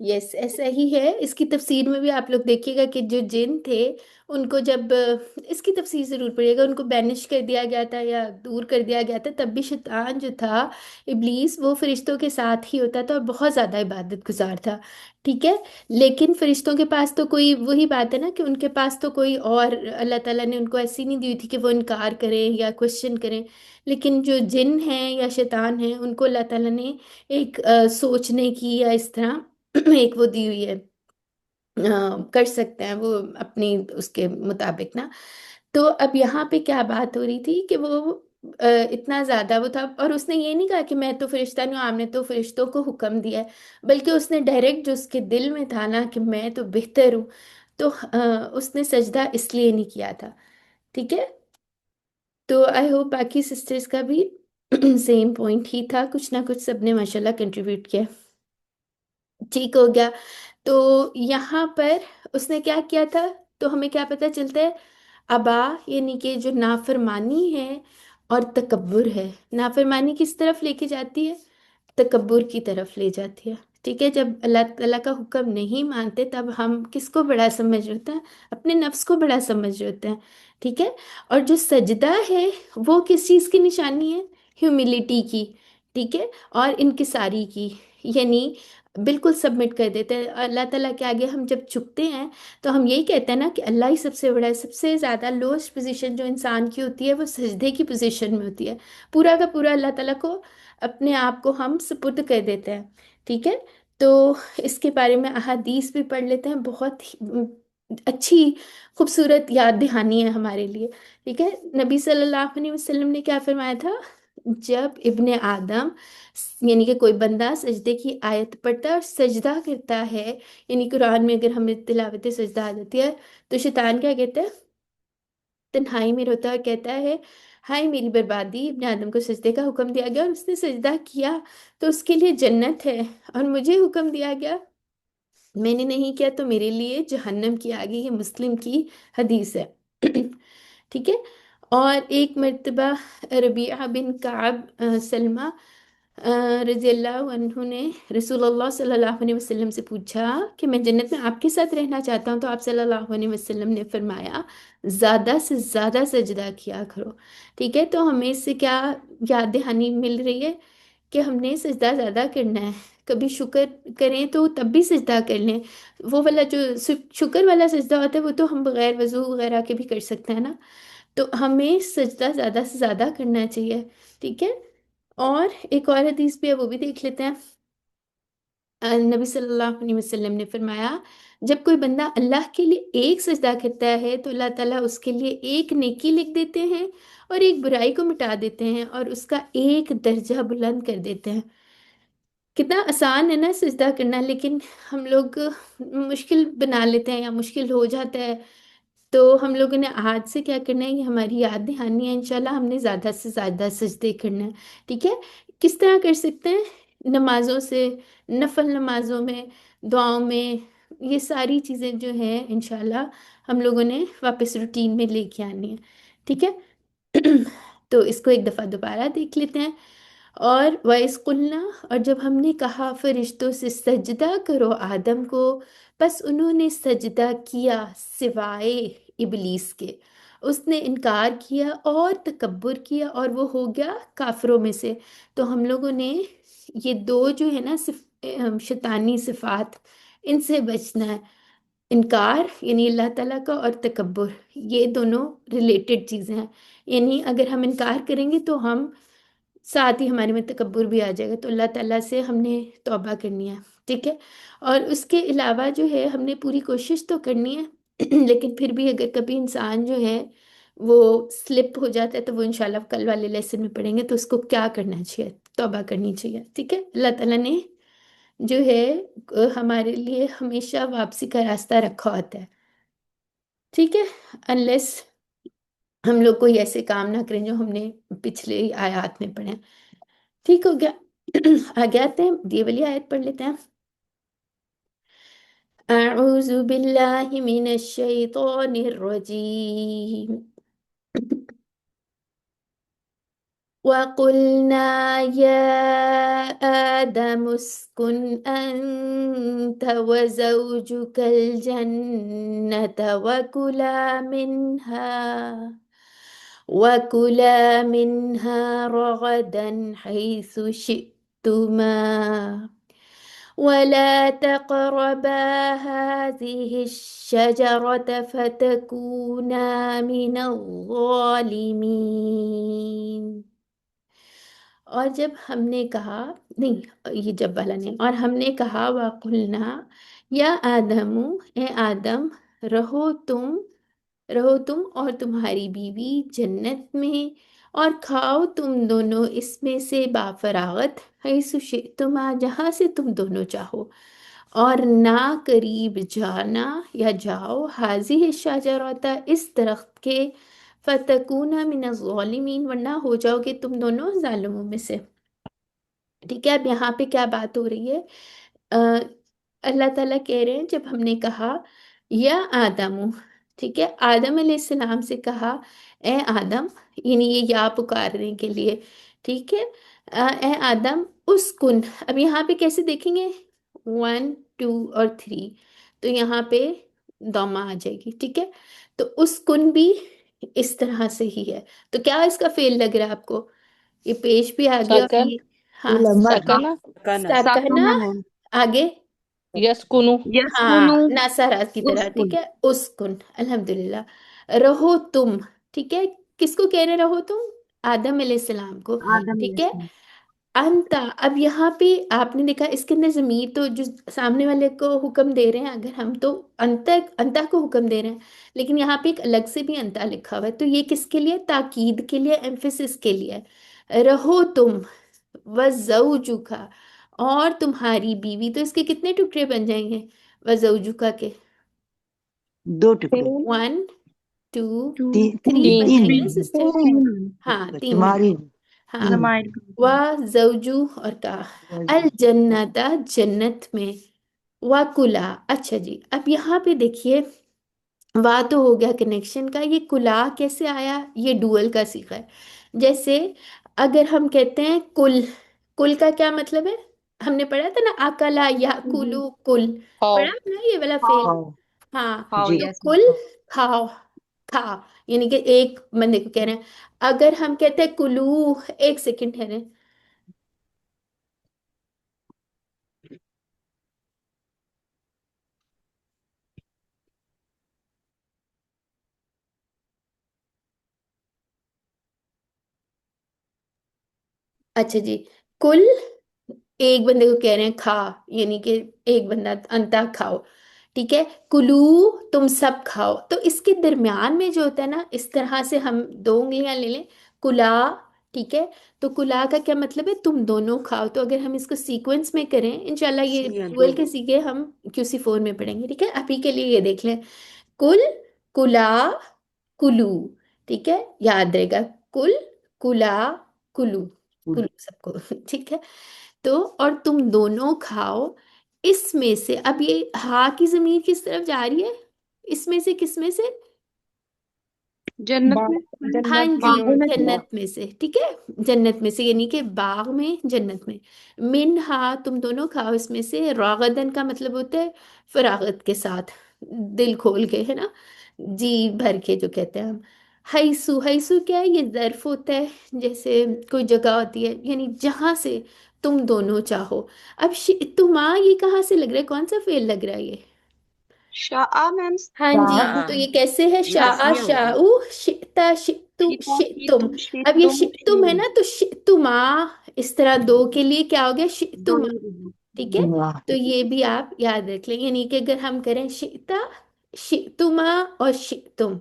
یس ایسا ہی ہے. اس کی تفسیر میں بھی آپ لوگ دیکھیے گا کہ جو جن تھے ان کو جب اس کی تفسیر ضرور پڑے گا، ان کو بینش کر دیا گیا تھا یا دور کر دیا گیا تھا، تب بھی شیطان جو تھا، ابلیس، وہ فرشتوں کے ساتھ ہی ہوتا تھا اور بہت زیادہ عبادت گزار تھا. ٹھیک ہے. لیکن فرشتوں کے پاس تو کوئی، وہی بات ہے نا کہ ان کے پاس تو کوئی اور اللہ تعالیٰ نے ان کو ایسی نہیں دی ہوئی تھی کہ وہ انکار کریں یا کوشچن کریں. لیکن جو جن ہیں یا شیطان ہیں ان کو اللہ تعالیٰ نے ایک سوچنے کی یا اس طرح ایک وہ دی ہوئی ہے، کر سکتے ہیں وہ اپنی اس کے مطابق نا. تو اب یہاں پہ کیا بات ہو رہی تھی کہ وہ اتنا زیادہ وہ تھا، اور اس نے یہ نہیں کہا کہ میں تو فرشتہ نہیں ہوں، آپ نے تو فرشتوں کو حکم دیا ہے، بلکہ اس نے ڈائریکٹ جو اس کے دل میں تھا نا کہ میں تو بہتر ہوں، تو اس نے سجدہ اس لیے نہیں کیا تھا. ٹھیک ہے. تو آئی ہوپ باقی سسٹرز کا بھی سیم پوائنٹ ہی تھا، کچھ نہ کچھ سب نے ماشاءاللہ کنٹریبیوٹ کیا. ٹھیک ہو گیا. تو یہاں پر اس نے کیا کیا تھا، تو ہمیں کیا پتہ چلتا ہے، ابا یعنی کہ جو نافرمانی ہے اور تکبر ہے. نافرمانی کس طرف لے کے جاتی ہے؟ تکبر کی طرف لے جاتی ہے. ٹھیک ہے. جب اللہ تعالیٰ کا حکم نہیں مانتے تب ہم کس کو بڑا سمجھ رہے ہوتے ہیں؟ اپنے نفس کو بڑا سمجھ رہے ہوتے ہیں. ٹھیک ہے. اور جو سجدہ ہے وہ کس چیز کی نشانی ہے؟ ہیوملٹی کی. ٹھیک ہے. اور انکساری کی، یعنی بالکل سبمٹ کر دیتے ہیں اللہ تعالیٰ کے آگے. ہم جب جھکتے ہیں تو ہم یہی کہتے ہیں نا کہ اللہ ہی سب سے بڑا ہے. سب سے زیادہ لوسٹ پوزیشن جو انسان کی ہوتی ہے وہ سجدے کی پوزیشن میں ہوتی ہے. پورا کا پورا اللہ تعالیٰ کو، اپنے آپ کو ہم سپرد کر دیتے ہیں. ٹھیک ہے. تو اس کے بارے میں احادیث بھی پڑھ لیتے ہیں، بہت اچھی خوبصورت یاد دہانی ہے ہمارے لیے. ٹھیک ہے. نبی صلی اللہ علیہ وسلم نے کیا فرمایا تھا، جب ابن آدم یعنی کہ کوئی بندہ سجدے کی آیت پڑھتا ہے اور سجدہ کرتا ہے، یعنی قرآن میں اگر ہمیں تلاوت سجدہ آ جاتی ہے تو شیطان کیا کہتا ہے، تنہائی میں روتا ہے، کہتا ہے ہائے میری بربادی، ابن آدم کو سجدے کا حکم دیا گیا اور اس نے سجدہ کیا تو اس کے لیے جنت ہے، اور مجھے حکم دیا گیا میں نے نہیں کیا تو میرے لیے جہنم کی آگے. یہ مسلم کی حدیث ہے. ٹھیک ہے. اور ایک مرتبہ ربیعہ بن کعب سلمہ رضی اللہ عنہ نے رسول اللہ صلی اللہ علیہ وسلم سے پوچھا کہ میں جنت میں آپ کے ساتھ رہنا چاہتا ہوں، تو آپ صلی اللہ علیہ وسلم نے فرمایا زیادہ سے زیادہ سجدہ کیا کرو. ٹھیک ہے. تو ہمیں اس سے کیا یاد دہانی مل رہی ہے کہ ہم نے سجدہ زیادہ کرنا ہے. کبھی شکر کریں تو تب بھی سجدہ کر لیں. وہ والا جو شکر والا سجدہ ہوتا ہے وہ تو ہم بغیر وضو وغیرہ کے بھی کر سکتے ہیں نا. تو ہمیں سجدہ زیادہ سے زیادہ کرنا چاہیے. ٹھیک ہے. اور ایک اور حدیث بھی ہے، وہ بھی دیکھ لیتے ہیں. نبی صلی اللہ علیہ وسلم نے فرمایا جب کوئی بندہ اللہ کے لیے ایک سجدہ کرتا ہے تو اللہ تعالیٰ اس کے لیے ایک نیکی لکھ دیتے ہیں اور ایک برائی کو مٹا دیتے ہیں اور اس کا ایک درجہ بلند کر دیتے ہیں. کتنا آسان ہے نا سجدہ کرنا، لیکن ہم لوگ مشکل بنا لیتے ہیں یا مشکل ہو جاتا ہے. تو ہم لوگوں نے آج سے کیا کرنا ہے، یہ ہماری یاد دہانی ہے انشاءاللہ، ہم نے زیادہ سے زیادہ سجدے کرنا ہے. ٹھیک ہے. کس طرح کر سکتے ہیں، نمازوں سے، نفل نمازوں میں، دعاؤں میں، یہ ساری چیزیں جو ہیں انشاءاللہ ہم لوگوں نے واپس روٹین میں لے کے آنی ہے، ٹھیک ہے؟ تو اس کو ایک دفعہ دوبارہ دیکھ لیتے ہیں۔ اور وَإِذْ قُلْنَا، اور جب ہم نے کہا فرشتوں سے سجدہ کرو آدم کو، بس انہوں نے سجدہ کیا سوائے ابلیس کے، اس نے انکار کیا اور تکبر کیا اور وہ ہو گیا کافروں میں سے۔ تو ہم لوگوں نے یہ دو جو ہے نا شیطانی صفات، ان سے بچنا ہے۔ انکار یعنی اللہ تعالیٰ کا، اور تکبر، یہ دونوں ریلیٹڈ چیزیں ہیں۔ یعنی اگر ہم انکار کریں گے تو ہم ساتھ ہی ہمارے میں تکبر بھی آ جائے گا، تو اللہ تعالیٰ سے ہم نے توبہ کرنی ہے، ٹھیک ہے؟ اور اس کے علاوہ جو ہے ہم نے پوری کوشش تو کرنی ہے لیکن پھر بھی اگر کبھی انسان جو ہے وہ سلپ ہو جاتا ہے تو وہ انشاءاللہ کل والے لیسن میں پڑھیں گے، تو اس کو کیا کرنا چاہیے؟ توبہ کرنی چاہیے، ٹھیک ہے؟ اللہ تعالیٰ نے جو ہے ہمارے لیے ہمیشہ واپسی کا راستہ رکھا ہوتا ہے، ٹھیک ہے؟ انلیس ہم لوگ کوئی ایسے کام نہ کریں جو ہم نے پچھلے آیات میں پڑھے ہیں۔ ٹھیک ہو گیا؟ آگے آتے ہیں، یہ والی آیت پڑھ لیتے ہیں۔ اعوذ باللہ من الشیطان الرجیم وَقُلْنَا يَا آدَمُ اسْكُنْ أَنْتَ وَزَوْجُكَ الْجَنَّةَ وَكُلَا مِنْهَا رَغَدًا حَيْثُ شِئْتُمَا وَلَا تَقْرَبَا هَذِهِ الشَّجَرَةَ فَتَكُونَا مِنَ الظَّالِمِينَ۔ اور جب ہم نے کہا، نہیں یہ جب والا نہیں، اور ہم نے کہا وَقُلْنَا یا آدم، اے آدم، رہو تم اور تمہاری بیوی جنت میں، اور کھاؤ تم دونوں اس میں سے بافراغت، حیث شئتما، جہاں سے تم دونوں چاہو، اور نہ قریب جانا یا جاؤ، حاضی الشجرۃ، اس درخت کے، فتکونا من الظالمین، ورنہ ہو جاؤ گے تم دونوں ظالموں میں سے، ٹھیک ہے؟ اب یہاں پہ کیا بات ہو رہی ہے؟ اللہ تعالیٰ کہہ رہے ہیں جب ہم نے کہا یا آدم، ٹھیک ہے، آدم علیہ السلام سے کہا اے آدم، یعنی یہ یا پکارنے کے لیے، ٹھیک ہے؟ اے آدم اسکن، اب یہاں پہ کیسے دیکھیں گے؟ 1 2 اور 3، تو یہاں پہ دوما آ جائے گی، ٹھیک ہے؟ تو اسکن بھی اس طرح سے ہی ہے، تو کیا اس کا فعل لگ رہا ہے آپ کو؟ یہ پیش بھی آ گیا، اور سکن یہ ہاں سکنا ساکنا، آگے یسکنو ہاں یسکنو ناسارات کی طرح، ٹھیک ہے؟ اسکن، الحمدللہ، رہو تم، ٹھیک ہے؟ کس کو کہہ رہے رہو تم؟ آدم علیہ السلام کو، ٹھیک ہے؟ انتا، اب یہاں پہ آپ نے دیکھا اس کے اندر ضمیر تو جو سامنے والے کو حکم دے رہے ہیں، اگر ہم تو انتا انتا کو حکم دے رہے ہیں، لیکن یہاں پہ ایک الگ سے بھی انتا لکھا ہوا ہے، تو یہ کس کے لیے؟ تاکید کے لیے، ایمفیسس کے لیے، رہو تم، وزوجکا، اور تمہاری بیوی، تو اس کے کتنے ٹکڑے بن جائیں گے وزوجکا کے؟ 2 ٹکڑے، 1 2 تین 3 بن تین جائیں گے نا سسٹر؟ ہاں 3 بن، تمہاری ہاں، تین زوجو، اور کہا الجنت، جنت میں، کلا، اچھا جی، اب یہاں پہ دیکھیے وا تو ہو گیا کنیکشن کا، یہ کلا کیسے آیا؟ یہ ڈوئل کا صیغہ ہے۔ جیسے اگر ہم کہتے ہیں کل، کل کا کیا مطلب ہے؟ ہم نے پڑھا تھا نا، اکلا یا کلو، کل کھاؤ پڑھا نا یہ والا فعل، کھاؤ، ہاں، ہاؤ، جی تو یس کل، کھاؤ، کھا، یعنی کہ ایک بندے کو کہہ رہے ہیں۔ اگر ہم کہتے ہیں کلو، ایک سیکنڈ ٹھہرے، اچھا جی، کل ایک بندے کو کہہ رہے ہیں کھا، یعنی کہ ایک بندہ انتا کھاؤ، ٹھیک ہے؟ کلو، تم سب کھاؤ، تو اس کے درمیان میں جو ہوتا ہے نا، اس طرح سے ہم 2 انگلیاں لے لیں، کلا، ٹھیک ہے؟ تو کلا کا کیا مطلب ہے؟ تم دونوں کھاؤ، تو اگر ہم اس کو سیکوینس میں کریں انشاءاللہ، یہ ڈوئل کے سیکھے ہم QC4 میں پڑھیں گے، ٹھیک ہے؟ ابھی کے لیے یہ دیکھ لیں، کل، کلا، کلو، ٹھیک ہے؟ یاد رہے گا، کل، کلا، کلو، کلو سب کو ٹھیک ہے؟ تو اور تم دونوں کھاؤ اس میں سے. اب یہ ہا کی ضمیر کس طرف جا رہی ہے؟ اس میں سے کس میں سے؟ جنت باغ میں ہاں جنت جی، میں جنت میں سے. ٹھیک ہے، جنت میں سے یعنی کہ باغ میں، جنت میں. منہا تم دونوں کھاؤ اس میں سے. راغدن کا مطلب ہوتا ہے فراغت کے ساتھ، دل کھول کے، ہے نا، جی بھر کے جو کہتے ہیں ہم. حیثو، حیثو کیا ہے؟ یہ ظرف ہوتا ہے، جیسے کوئی جگہ ہوتی ہے، یعنی جہاں سے تم دونوں چاہو. اب شئتما یہ کہاں سے لگ رہا ہے؟ کون سا فعل لگ رہا ہے یہ؟ شاء میم ہاں جی، باغ تو یہ کیسے ہے؟ شاء، تسنیہ ہو گیا. شاء، شئتا، شئتو، شیتا شئتم. شیتم اب یہ شیتم شئتم ہے نا، تو شئتما اس طرح دو کے لیے کیا ہو گیا؟ شئتما. دونوں. ٹھیک ہے، تو یہ بھی آپ یاد رکھ لیں. یعنی کہ اگر ہم کریں شئتا، شئتما اور شئتم،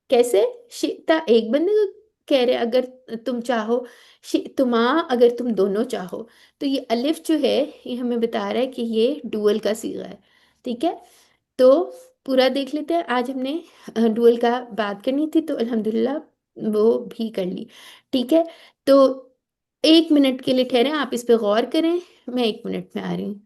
کیسے؟ شئتا ایک بندے کو کہہ رہے اگر تم چاہو، شئتما اگر تم دونوں چاہو. تو یہ الف جو ہے یہ ہمیں بتا رہا ہے کہ یہ ڈوئل کا صیغہ ہے. ٹھیک ہے، تو پورا دیکھ لیتے ہیں. آج ہم نے ڈوئل کا بات کرنی تھی تو الحمدللہ وہ بھی کر لی. ٹھیک ہے، تو 1 منٹ کے لیے ٹھہریں، آپ اس پہ غور کریں. میں 1 منٹ میں آ رہی ہوں.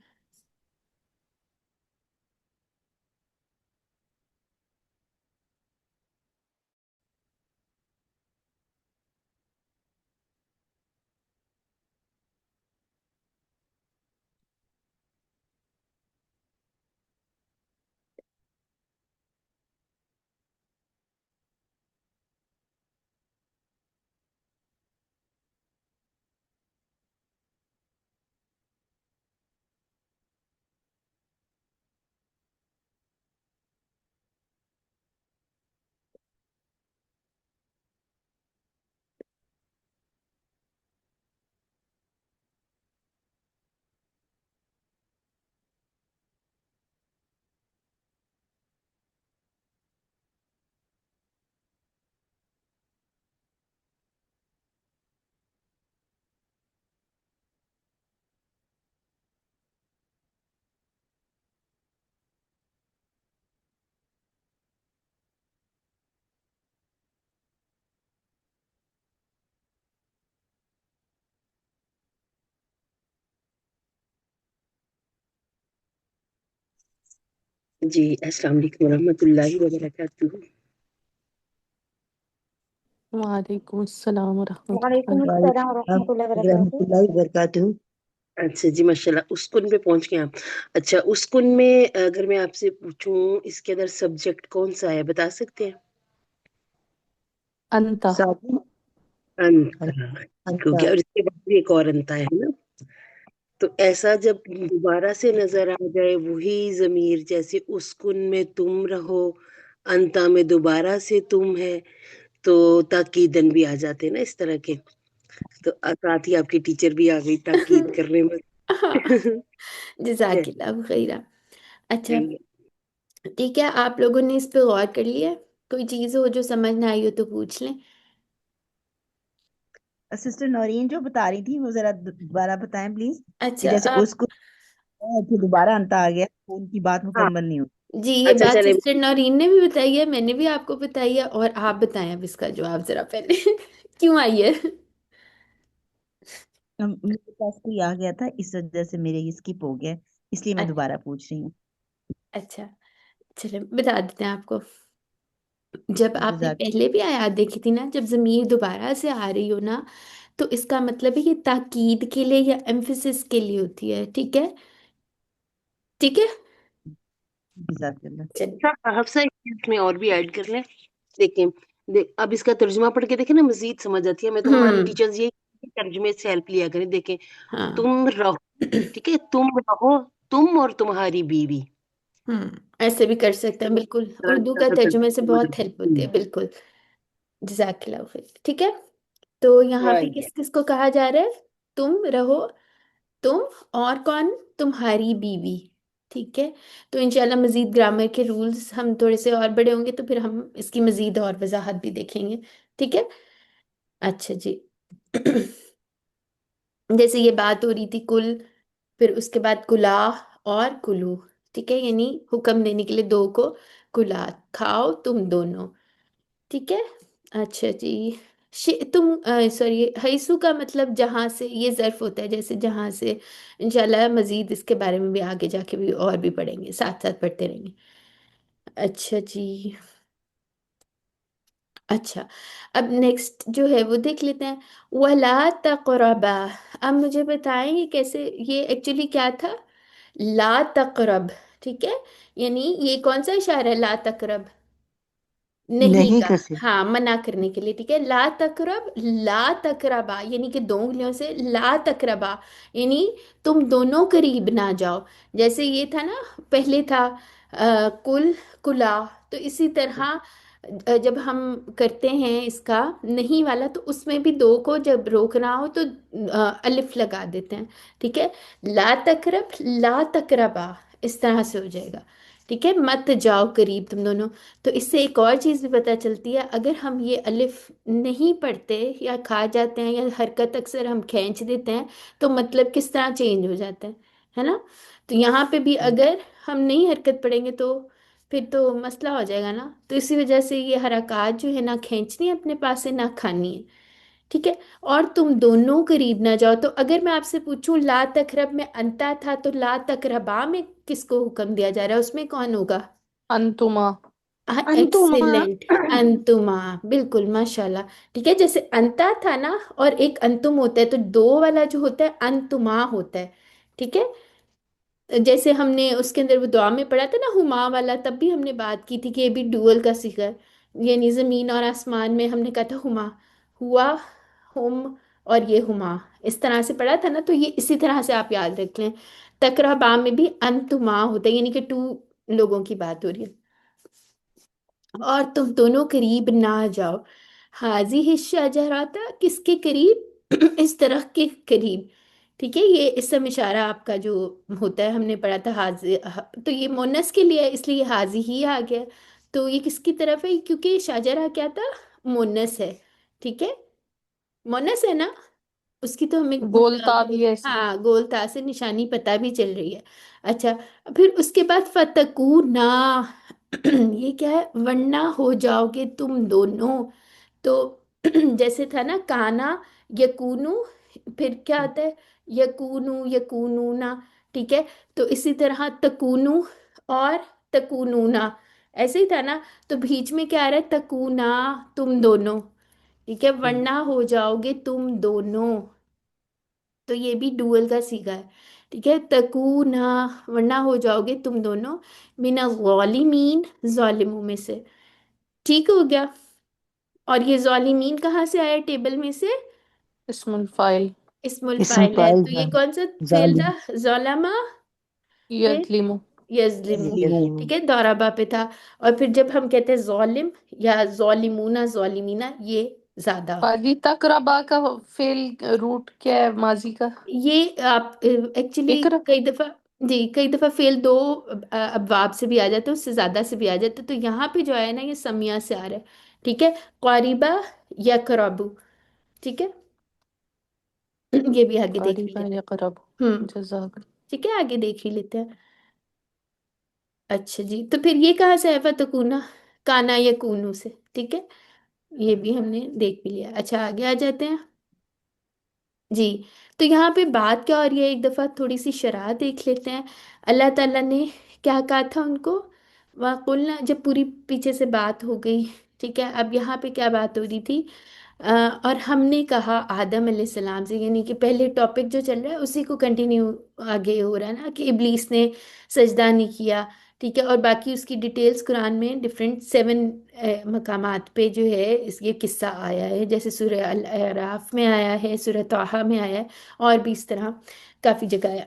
جی السلام علیکم ورحمۃ اللہ وبرکاتہ. وعلیکم السلام ورحمۃ وعلیکم اللہ. السلام وعلیکم ورحمۃ اللہ السلام ورحمۃ وبرکاتہ. اللہ وبرکاتہ. اچھا جی ماشاء اللہ اسکن پہ پہنچ گئے آپ. اچھا اسکن میں اگر میں آپ سے پوچھوں اس کے اندر سبجیکٹ کون سا ہے بتا سکتے ہیں؟ انتا. ساتھی انتا. کیونکہ انتا اور اس کے بعد بھی ایک اور انتا ہے نا. تو ایسا جب دوبارہ سے نظر آ جائے وہی ضمیر، جیسے اسکن میں تم رہو، انتا میں دوبارہ سے تم ہے، تو تاکیدن بھی آ جاتے ہیں نا اس طرح کے. تو ساتھ ہی آپ کی ٹیچر بھی آ گئی تاکید کرنے میں. ہاں، جزاک اللہ خیرہ. اچھا جی ٹھیک ہے، آپ لوگوں نے اس پہ غور کر لیا؟ کوئی چیز ہو جو سمجھ نہ آئی ہو تو پوچھ لیں. سسٹر نورین جو بتا رہی تھی وہ ذرا دوبارہ بتائیں پلیز. کہ اچھا جیسے آپ، اس کو پھر دوبارہ انتا آ گیا تو ان کی بات ہاں. مکمل نہیں ہوتی. جی یہ اچھا بات چلے. سسٹر نورین نے بھی بتائی ہے، میں نے بھی آپ کو بتائی ہے، اور آپ بتائیں اب اس کا جواب ذرا پہلے کیوں آئی ہے؟ میرے پاس کوئی آ گیا تھا اس وجہ سے میرے یہ اسکپ ہو گیا، اس لیے میں دوبارہ پوچھ رہی ہوں. اچھا چلے بتا دیتے ہیں آپ کو. جب آپ نے جزاک. پہلے بھی آیات دیکھی تھی نا، جب ضمیر دوبارہ سے آ رہی ہو نا، تو اس کا مطلب ہے یہ تاکید کے لیے یا ایمفیسس کے لیے ہوتی ہے. ٹھیک ہے، ٹھیک ہے. جزاک اللہ. چلیے حفصہ ایک چیز میں اور بھی ایڈ کر لیں. دیکھیں اب اس کا ترجمہ پڑھ کے دیکھیں نا مزید سمجھ آتی ہے. میں تو ہماری ہوں، ٹیچرز یہ ترجمے سے ہیلپ لیا کریں. دیکھیں ہاں تم رہو، ٹھیک ہے، تم رہو، تم اور تمہاری بیوی. ایسے بھی کر سکتے ہیں بالکل. اردو کا ترجمے سے بہت ہیلپ ہوتی ہے Right. بالکل. جزاک اللہ خیر. ٹھیک ہے، تو یہاں پہ کس کس کو کہا جا رہا ہے؟ تم رہو، تم اور کون؟ تمہاری بیوی. ٹھیک ہے، تو انشاءاللہ مزید گرامر کے رولز ہم تھوڑے سے اور بڑے ہوں گے تو پھر ہم اس کی مزید اور وضاحت بھی دیکھیں گے. ٹھیک ہے، اچھا جی. جیسے یہ بات ہو رہی تھی کل، پھر اس کے بعد کلا اور کلو. ٹھیک ہے، یعنی حکم دینے کے لیے دو کو، کلا کھاؤ تم دونوں. ٹھیک ہے، اچھا جی. تم سوری، حیثو کا مطلب جہاں سے، یہ ظرف ہوتا ہے، جیسے جہاں سے. انشاءاللہ مزید اس کے بارے میں بھی آگے جا کے بھی اور بھی پڑھیں گے، ساتھ ساتھ پڑھتے رہیں گے. اچھا جی. اچھا، اب نیکسٹ جو ہے وہ دیکھ لیتے ہیں. وَلَا تَقْرَبَا. اب مجھے بتائیں یہ کیسے، یہ ایکچولی کیا تھا؟ لا تقرب. ٹھیک ہے، یعنی یہ کون سا اشارہ ہے؟ لا تقرب، نہیں نہیں کا. کسے. ہاں، منع کرنے کے لیے. ٹھیک ہے، لا تقرب، لا تقربا، یعنی کہ دو انگلیوں سے لا تقربا، یعنی تم دونوں قریب نہ جاؤ. جیسے یہ تھا نا، پہلے تھا کل، کلا. تو اسی طرح جب ہم کرتے ہیں اس کا نہیں والا، تو اس میں بھی دو کو جب روکنا ہو تو الف لگا دیتے ہیں. ٹھیک ہے، لا تقرب، لا تقربا، اس طرح سے ہو جائے گا. ٹھیک ہے، مت جاؤ قریب تم دونوں. تو اس سے ایک اور چیز بھی پتہ چلتی ہے، اگر ہم یہ الف نہیں پڑھتے یا کھا جاتے ہیں یا حرکت اکثر ہم کھینچ دیتے ہیں، تو مطلب کس طرح چینج ہو جاتا ہے نا. تو یہاں پہ بھی اگر ہم نہیں حرکت پڑھیں گے تو پھر تو مسئلہ ہو جائے گا نا. تو اسی وجہ سے یہ حرکات جو ہے نہ کھینچنی ہے اپنے پاس سے، نہ کھانی ہے. ٹھیک ہے، اور تم دونوں قریب نہ جاؤ. تو اگر میں آپ سے پوچھوں لا تقرب میں انتا تھا، تو لا تقربا میں کس کو حکم دیا جا رہا ہے؟ اس میں کون ہوگا؟ انتما. انتما. ایکسیلنٹ، انتما، بالکل ماشاء اللہ. ٹھیک ہے، جیسے انتا تھا نا اور ایک انتم ہوتا ہے، تو دو والا جو ہوتا ہے انتما ہوتا ہے. ٹھیک ہے، جیسے ہم نے اس کے اندر وہ دعا میں پڑھا تھا نا ہما والا، تب بھی ہم نے بات کی تھی کہ یہ بھی ڈوئل کا صیغہ ہے. یعنی زمین اور آسمان میں ہم نے کہا تھا ہما، ہوا، ہم، اور یہ ہما، اس طرح سے پڑھا تھا نا. تو یہ اسی طرح سے آپ یاد رکھ لیں. تقربا میں بھی انتما ہوتا ہے، یعنی کہ ٹو لوگوں کی بات ہو رہی ہے. اور تم دونوں قریب نہ جاؤ. حاضی الشجرات، کس کے قریب؟ اس درخت کے قریب. ٹھیک ہے، یہ اسم اشارہ آپ کا جو ہوتا ہے، ہم نے پڑھا تھا حاضی، تو یہ مونس کے لیے ہے، اس لیے حاضی ہی آ گیا. تو یہ کس کی طرف ہے؟ کیونکہ شجرہ کیا تھا؟ مونس ہے. ٹھیک ہے، مونس ہے نا، اس کی تو ہمیں بولتا بھی ایسے. ہاں گول تا سے نشانی پتہ بھی چل رہی ہے. اچھا، پھر اس کے بعد فتکونا. یہ کیا ہے؟ ورنہ ہو جاؤ گے تم دونوں. تو جیسے تھا نا کانا یکونو، پھر کیا آتا ہے؟ یکونو، یکونونا. ٹھیک ہے، تو اسی طرح تکونو اور تکونونا، ایسے ہی تھا نا. تو بیچ میں کیا آ رہا ہے؟ تکونا، تم دونوں. ٹھیک ہے، ورنہ ہو جاؤ گے تم دونوں. تو یہ بھی ڈوئل کا صیغہ ہے. ٹھیک ہے، تکونا، ورنہ ہو جاؤ گے تم دونوں، من الظالمین، ظالموں میں سے. ٹھیک ہو گیا. اور یہ ظالمین کہاں سے آیا ٹیبل میں سے؟ اسم الفائل. اسم اسم الفاعل ہے. فاعل تو یہ کون سا فعل ظالم. تھا؟ ظلمہ، پھر یظلم. یظلمو. یظلم. ٹھیک ہے، دورابا پہ تھا. اور پھر جب ہم کہتے ہیں ظالم یا ظالمون، ظالمینا، یہ زیادہ. خالی تقربا کا فعل روٹ کیا ہے ماضی کا؟ یہ آپ ایکچولی اقرا. کئی دفعہ، جی کئی دفعہ فعل دو ابواب سے بھی آ جاتا ہے، اس سے زیادہ سے بھی آ جاتا ہے. تو یہاں پہ جو ہے نا، یہ سمیہ سے آ رہا ہے. ٹھیک ہے، قریبا یا کربو. ٹھیک ہے، یہ بھی آگے دیکھ ہی قریبا لیتے یقرب. ہیں. جزاک. ٹھیک ہے، آگے دیکھ ہی لیتے ہیں. اچھا جی، تو پھر یہ کہاں سے ہے؟ فتکونا، کانا یا کونو سے. ٹھیک ہے، یہ بھی ہم نے دیکھ بھی لیا. اچھا، آگے آ جاتے ہیں. جی، تو یہاں پہ بات کیا ہو رہی ہے؟ ایک دفعہ تھوڑی سی شرح دیکھ لیتے ہیں. اللہ تعالیٰ نے کیا کہا تھا ان کو؟ وَقُلْنَا، جب پوری پیچھے سے بات ہو گئی. ٹھیک ہے، اب یہاں پہ کیا بات ہو رہی تھی؟ اور ہم نے کہا آدم علیہ السلام سے، یعنی کہ پہلے ٹاپک جو چل رہا ہے اسی کو کنٹینیو آگے ہو رہا ہے نا، کہ ابلیس نے سجدہ نہیں کیا. ٹھیک ہے، اور باقی اس کی ڈیٹیلز قرآن میں ڈفرینٹ 7 مقامات پہ جو ہے یہ قصہ آیا ہے. جیسے سورہ الاعراف میں آیا ہے، سورہ طٰہٰ میں آیا ہے، اور بھی اس طرح کافی جگہ آیا.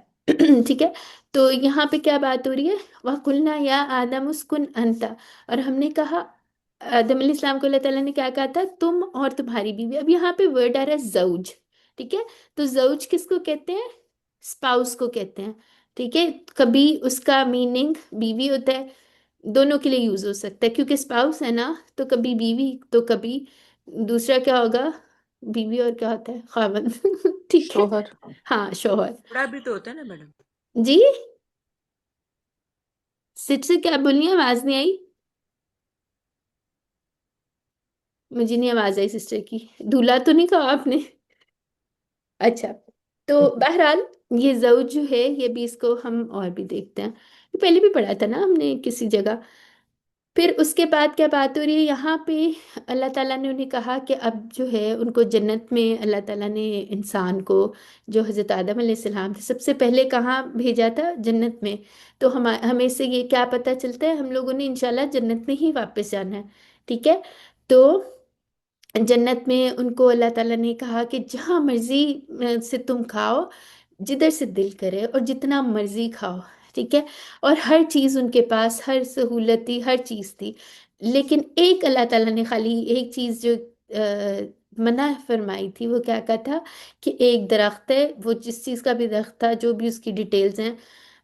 ٹھیک ہے، تو یہاں پہ کیا بات ہو رہی ہے؟ وَقُلْنَا يَا آدَمُ اسْكُنْ أَنْتَ، اور ہم نے کہا آدم علیہ السلام کو اللہ تعالیٰ نے کیا کہا تھا؟ تم اور تمہاری بیوی. اب یہاں پہ ورڈ آ رہا ہے زوج. ٹھیک ہے، تو زوج کس کو کہتے ہیں؟ اسپاؤس کو کہتے ہیں. ٹھیک ہے، کبھی اس کا میننگ بیوی ہوتا ہے، دونوں کے لیے یوز ہو سکتا ہے، کیونکہ اسپاؤس ہے نا، تو کبھی بیوی تو کبھی دوسرا کیا ہوگا؟ بیوی، اور کیا ہوتا ہے؟ خاوند. ٹھیک ہے، شوہر. ہاں شوہر. بڑا بھی تو ہوتا ہے نا میڈم. جی، سچ سے کیا بولنی ہے؟ آواز نہیں آئی. مجھے نہیں آواز آئی سسٹر کی. دولہا تو نہیں کہا آپ نے؟ اچھا. تو بہرحال یہ زوج جو ہے یہ بھی اس کو ہم اور بھی دیکھتے ہیں. پہلے بھی پڑھا تھا نا ہم نے کسی جگہ. پھر اس کے بعد کیا بات ہو رہی ہے یہاں پہ؟ اللہ تعالیٰ نے انہیں کہا کہ اب جو ہے ان کو جنت میں اللہ تعالیٰ نے انسان کو جو حضرت آدم علیہ السلام تھے سب سے پہلے کہاں بھیجا تھا؟ جنت میں. تو ہمیں سے یہ کیا پتہ چلتا ہے؟ ہم لوگوں نے انشاءاللہ جنت میں ہی واپس جانا ہے. ٹھیک ہے. تو جنت میں ان کو اللہ تعالیٰ نے کہا کہ جہاں مرضی سے تم کھاؤ، جدھر سے دل کرے اور جتنا مرضی کھاؤ. ٹھیک ہے. اور ہر چیز ان کے پاس، ہر سہولت تھی، ہر چیز تھی. لیکن ایک اللہ تعالیٰ نے خالی ایک چیز جو منع فرمائی تھی، وہ کیا کہا تھا کہ ایک درخت ہے، وہ جس چیز کا بھی درخت تھا، جو بھی اس کی ڈیٹیلز ہیں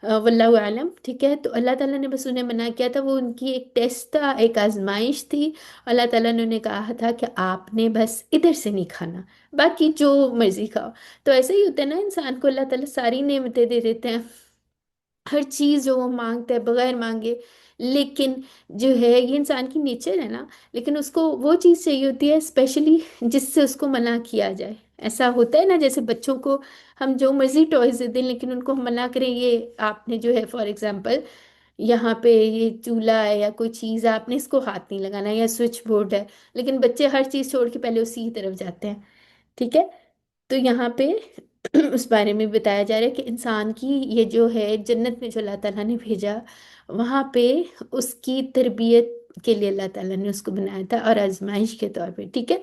واللہ عالم. ٹھیک ہے. تو اللہ تعالیٰ نے بس انہیں منع کیا تھا، وہ ان کی ایک ٹیسٹ تھا، ایک آزمائش تھی. اللہ تعالیٰ نے انہیں کہا تھا کہ آپ نے بس ادھر سے نہیں کھانا، باقی جو مرضی کھاؤ. تو ایسا ہی ہوتا ہے نا، انسان کو اللہ تعالیٰ ساری نعمتیں دے دیتے ہیں، ہر چیز جو وہ مانگتا ہے بغیر مانگے. لیکن جو ہے یہ انسان کی نیچر ہے نا، لیکن اس کو وہ چیز چاہیے ہوتی ہے اسپیشلی جس سے اس کو منع کیا جائے. ایسا ہوتا ہے نا، جیسے بچوں کو ہم جو مرضی ٹوائز دے دیں لیکن ان کو ہم منع کریں، یہ آپ نے جو ہے فار ایگزامپل یہاں پہ یہ چولہا ہے یا کوئی چیز ہے، آپ نے اس کو ہاتھ نہیں لگانا، یا سوئچ بورڈ ہے، لیکن بچے ہر چیز چھوڑ کے پہلے اسی کی طرف جاتے ہیں. ٹھیک ہے. تو یہاں پہ اس بارے میں بتایا جا رہا ہے کہ انسان کی یہ جو ہے جنت میں جو اللہ تعالیٰ نے بھیجا، وہاں پہ اس کی تربیت کے لیے اللہ تعالیٰ نے اس کو بنایا تھا اور آزمائش کے طور پہ. ٹھیک ہے.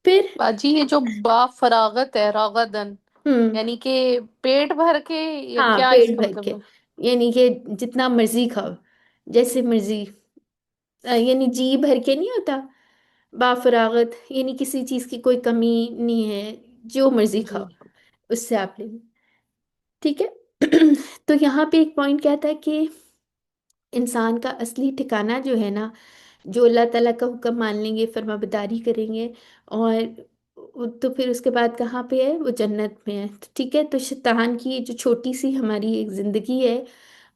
پھر باجی یہ جو با فراغت ہے راغدن، ہم یعنی کہ پیٹ بھر کے، یا ہاں کیا اس پیٹ کا بھر مطلب کے، ہے؟ یعنی کہ جتنا مرضی کھاؤ، جیسے مرضی، یعنی جی بھر کے نہیں ہوتا. با فراغت یعنی کسی چیز کی کوئی کمی نہیں ہے، جو مرضی جی. کھاؤ اس سے آپ لے لیں. ٹھیک ہے. تو یہاں پہ ایک پوائنٹ کیا تھا کہ انسان کا اصلی ٹھکانہ جو ہے نا، جو اللہ تعالیٰ کا حکم مان لیں گے، فرما برداری کریں گے، اور تو پھر اس کے بعد کہاں پہ ہے؟ وہ جنت میں ہے. ٹھیک ہے. تو شیطان کی جو چھوٹی سی ہماری ایک زندگی ہے،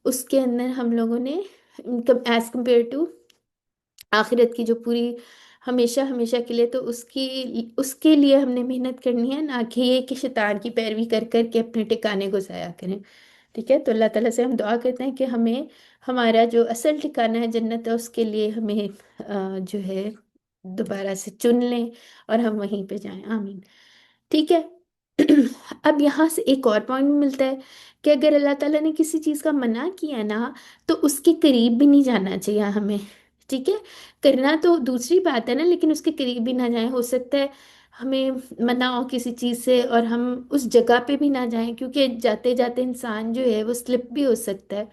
اس کے اندر ہم لوگوں نے ایز کمپیئر ٹو آخرت کی جو پوری ہمیشہ ہمیشہ کے لیے، تو اس کے لیے ہم نے محنت کرنی ہے، نہ کہ یہ کہ شیطان کی پیروی کر کر کے اپنے ٹھکانے کو ضائع کریں. ٹھیک ہے. تو اللہ تعالیٰ سے ہم دعا کرتے ہیں کہ ہمیں ہمارا جو اصل ٹھکانہ ہے جنت ہے، اس کے لیے ہمیں جو ہے دوبارہ سے چن لیں اور ہم وہیں پہ جائیں. آمین. ٹھیک ہے. اب یہاں سے ایک اور پوائنٹ ملتا ہے کہ اگر اللہ تعالیٰ نے کسی چیز کا منع کیا نا، تو اس کے قریب بھی نہیں جانا چاہیے ہمیں. ٹھیک ہے. کرنا تو دوسری بات ہے نا، لیکن اس کے قریب بھی نہ جائیں. ہو سکتا ہے ہمیں منع ہو کسی چیز سے اور ہم اس جگہ پہ بھی نہ جائیں، کیونکہ جاتے جاتے انسان جو ہے وہ سلپ بھی ہو سکتا ہے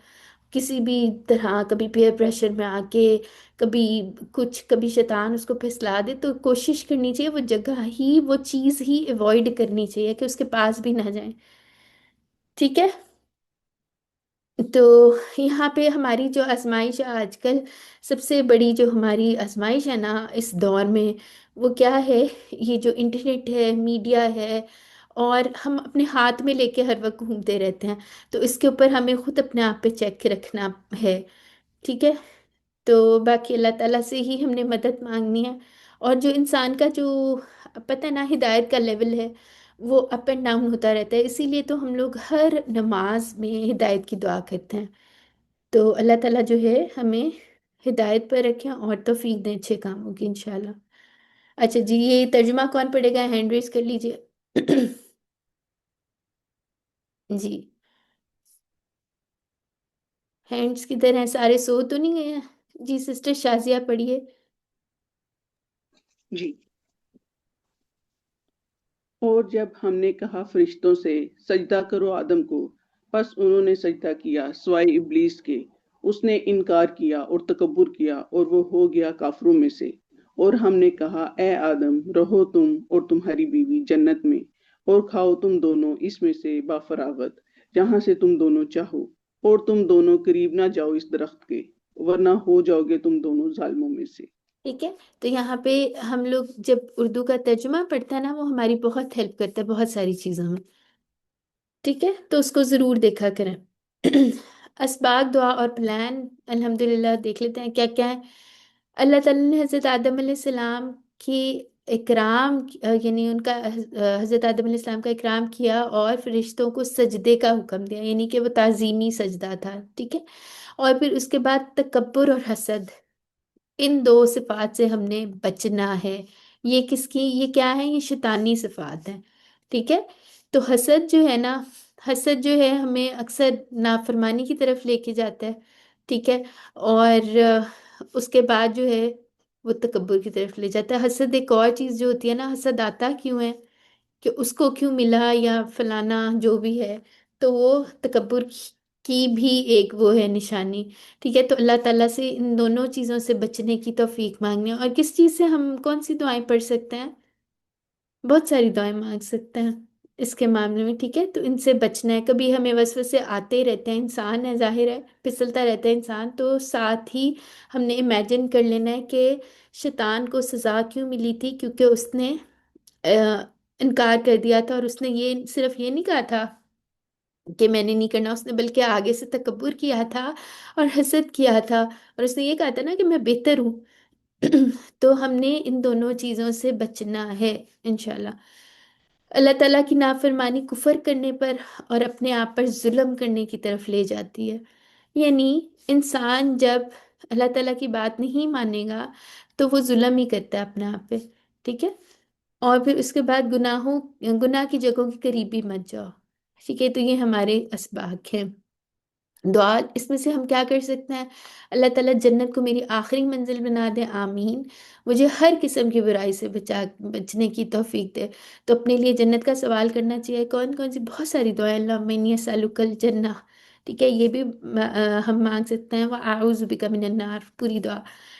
کسی بھی طرح، کبھی پیئر پریشر میں آ کے، کبھی کچھ، کبھی شیطان اس کو پھسلا دے. تو کوشش کرنی چاہیے وہ جگہ ہی، وہ چیز ہی ایوائڈ کرنی چاہیے کہ اس کے پاس بھی نہ جائیں. ٹھیک ہے. تو یہاں پہ ہماری جو آزمائش ہے آج کل، سب سے بڑی جو ہماری آزمائش ہے نا اس دور میں، وہ کیا ہے؟ یہ جو انٹرنیٹ ہے، میڈیا ہے، اور ہم اپنے ہاتھ میں لے کے ہر وقت گھومتے رہتے ہیں. تو اس کے اوپر ہمیں خود اپنے آپ پہ چیک رکھنا ہے. ٹھیک ہے. تو باقی اللہ تعالیٰ سے ہی ہم نے مدد مانگنی ہے. اور جو انسان کا جو پتہ نا ہدایت کا لیول ہے، وہ اپ اینڈ ڈاؤن ہوتا رہتا ہے. اسی لیے تو ہم لوگ ہر نماز میں ہدایت کی دعا کرتے ہیں. تو اللہ تعالیٰ جو ہے ہمیں ہدایت پر رکھیں اور توفیق دیں اچھے کاموں کی انشاءاللہ. اچھا جی، یہ ترجمہ کون پڑھے گا؟ ہینڈ ریز کر لیجئے. جی، ہینڈس کدھر ہیں؟ سارے سو تو نہیں گئے ہیں؟ جی سسٹر شازیہ پڑھیے. جی. اور جب ہم نے کہا فرشتوں سے سجدہ کرو آدم کو، پس انہوں نے سجدہ کیا سوائے ابلیس کے. اس نے انکار کیا اور تکبر کیا اور وہ ہو گیا کافروں میں سے. اور ہم نے کہا اے آدم، رہو تم اور تمہاری بیوی جنت میں اور کھاؤ تم دونوں اس میں سے بافراغت جہاں سے تم دونوں چاہو، اور تم دونوں قریب نہ جاؤ اس درخت کے، ورنہ ہو جاؤ گے تم دونوں ظالموں میں سے. ٹھیک ہے. تو یہاں پہ ہم لوگ جب اردو کا ترجمہ پڑھتے ہیں نا، وہ ہماری بہت ہیلپ کرتا ہے بہت ساری چیزوں میں. ٹھیک ہے. تو اس کو ضرور دیکھا کریں. اسباق دعا اور پلان الحمدللہ دیکھ لیتے ہیں کیا کیا ہے. اللہ تعالیٰ نے حضرت آدم علیہ السلام کہ اکرام یعنی ان کا حضرت آدم علیہ السلام کا اکرام کیا اور فرشتوں کو سجدے کا حکم دیا، یعنی کہ وہ تعظیمی سجدہ تھا، ٹھیک ہے. اور پھر اس کے بعد تکبر اور حسد، ان دو صفات سے ہم نے بچنا ہے. یہ کس کی، یہ کیا ہے، یہ شیطانی صفات ہیں، ٹھیک ہے. تو حسد جو ہے نا، حسد جو ہے ہمیں اکثر نافرمانی کی طرف لے کے جاتا ہے، ٹھیک ہے. اور اس کے بعد جو ہے وہ تکبر کی طرف لے جاتا ہے. حسد ایک اور چیز جو ہوتی ہے نا، حسد آتا کیوں ہے کہ اس کو کیوں ملا یا فلانا جو بھی ہے، تو وہ تکبر کی بھی ایک وہ ہے نشانی، ٹھیک ہے. تو اللہ تعالیٰ سے ان دونوں چیزوں سے بچنے کی توفیق مانگنے. اور کس چیز سے ہم کون سی دعائیں پڑھ سکتے ہیں؟ بہت ساری دعائیں مانگ سکتے ہیں اس کے معاملے میں، ٹھیک ہے. تو ان سے بچنا ہے. کبھی ہمیں وسوسے آتے رہتے ہیں، انسان ہے ظاہر ہے، پھسلتا رہتا ہے انسان. تو ساتھ ہی ہم نے امیجن کر لینا ہے کہ شیطان کو سزا کیوں ملی تھی، کیونکہ اس نے انکار کر دیا تھا. اور اس نے یہ صرف یہ نہیں کہا تھا کہ میں نے نہیں کرنا، اس نے بلکہ آگے سے تکبر کیا تھا اور حسد کیا تھا، اور اس نے یہ کہا تھا نا کہ میں بہتر ہوں. تو ہم نے ان دونوں چیزوں سے بچنا ہے انشاءاللہ. اللہ تعالیٰ کی نافرمانی کفر کرنے پر اور اپنے آپ پر ظلم کرنے کی طرف لے جاتی ہے. یعنی انسان جب اللہ تعالیٰ کی بات نہیں مانے گا تو وہ ظلم ہی کرتا ہے اپنے آپ پہ، ٹھیک ہے. اور پھر اس کے بعد گناہ کی جگہوں کے قریب بھی مت جاؤ، ٹھیک ہے. تو یہ ہمارے اسباق ہیں. دعا اس میں سے ہم کیا کر سکتے ہیں؟ اللہ تعالیٰ جنت کو میری آخری منزل بنا دے، آمین. مجھے ہر قسم کی برائی سے بچنے کی توفیق دے. تو اپنے لیے جنت کا سوال کرنا چاہیے. کون کون سی بہت ساری دعائیں، اللہم انی اسألک الجنہ، ٹھیک ہے. یہ بھی ہم مانگ سکتے ہیں. وَأَعُوذُ بِکَ مِنَ النَّارِ، پوری دعا،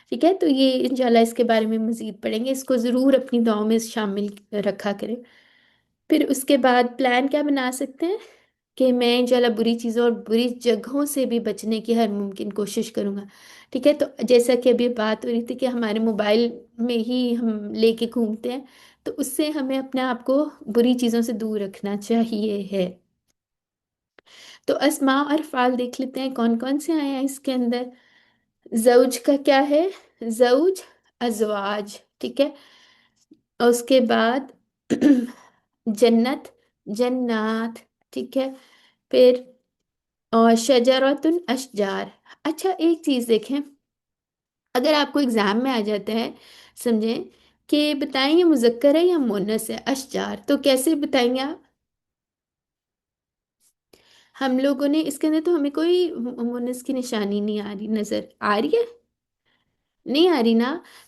ٹھیک ہے. تو یہ انشاءاللہ اس کے بارے میں مزید پڑھیں گے. اس کو ضرور اپنی دعاؤں میں شامل رکھا کریں. پھر اس کے بعد پلان کیا بنا سکتے ہیں کہ میں انشاءاللہ بری چیزوں اور بری جگہوں سے بھی بچنے کی ہر ممکن کوشش کروں گا، ٹھیک ہے. تو جیسا کہ ابھی بات ہو رہی تھی کہ ہمارے موبائل میں ہی ہم لے کے گھومتے ہیں، تو اس سے ہمیں اپنے آپ کو بری چیزوں سے دور رکھنا چاہیے ہے. تو اسماء اور افعال دیکھ لیتے ہیں کون کون سے آئے ہیں اس کے اندر. زوج کا کیا ہے؟ زوج، ازواج، ٹھیک ہے. اور اس کے بعد جنت، جنات، ٹھیک ہے. پھر اور شجرۃ اشجار. اچھا ایک چیز دیکھیں، اگر آپ کو ایگزام میں آ جاتا ہے، سمجھیں کہ بتائیں یہ مذکر ہے یا مؤنث ہے اشجار، تو کیسے بتائیں گے آپ؟ ہم لوگوں نے اس کے اندر تو ہمیں کوئی مؤنث کی نشانی نہیں آ رہی، نظر آ رہی ہے؟ نہیں آ رہی نا.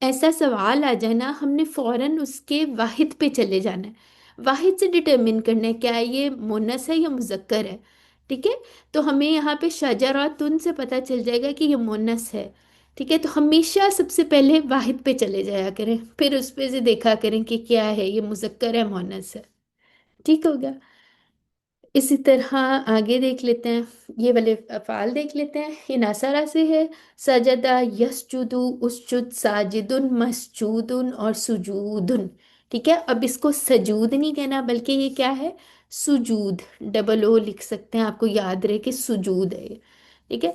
ایسا سوال آ جائے نا، ہم نے فوراً اس کے واحد پہ چلے جانا ہے. واحد سے ڈٹرمن کرنا ہے کیا یہ مؤنث ہے یا مذکر ہے، ٹھیک ہے. تو ہمیں یہاں پہ شجراتن سے پتہ چل جائے گا کہ یہ مؤنث ہے، ٹھیک ہے. تو ہمیشہ سب سے پہلے واحد پہ چلے جایا کریں، پھر اس پہ سے دیکھا کریں کہ کیا ہے، یہ مذکر ہے مؤنث ہے. ٹھیک ہو گیا. اسی طرح آگے دیکھ لیتے ہیں، یہ والے افعال دیکھ لیتے ہیں. یہ ناصرہ سے ہے، سجدہ، یسجدو، اسجد، ساجدن، مسجودن اور سجودن، ٹھیک ہے. اب اس کو سجود نہیں کہنا بلکہ یہ کیا ہے؟ سجود، ڈبل او لکھ سکتے ہیں، آپ کو یاد رہے کہ سجود ہے یہ، ٹھیک ہے.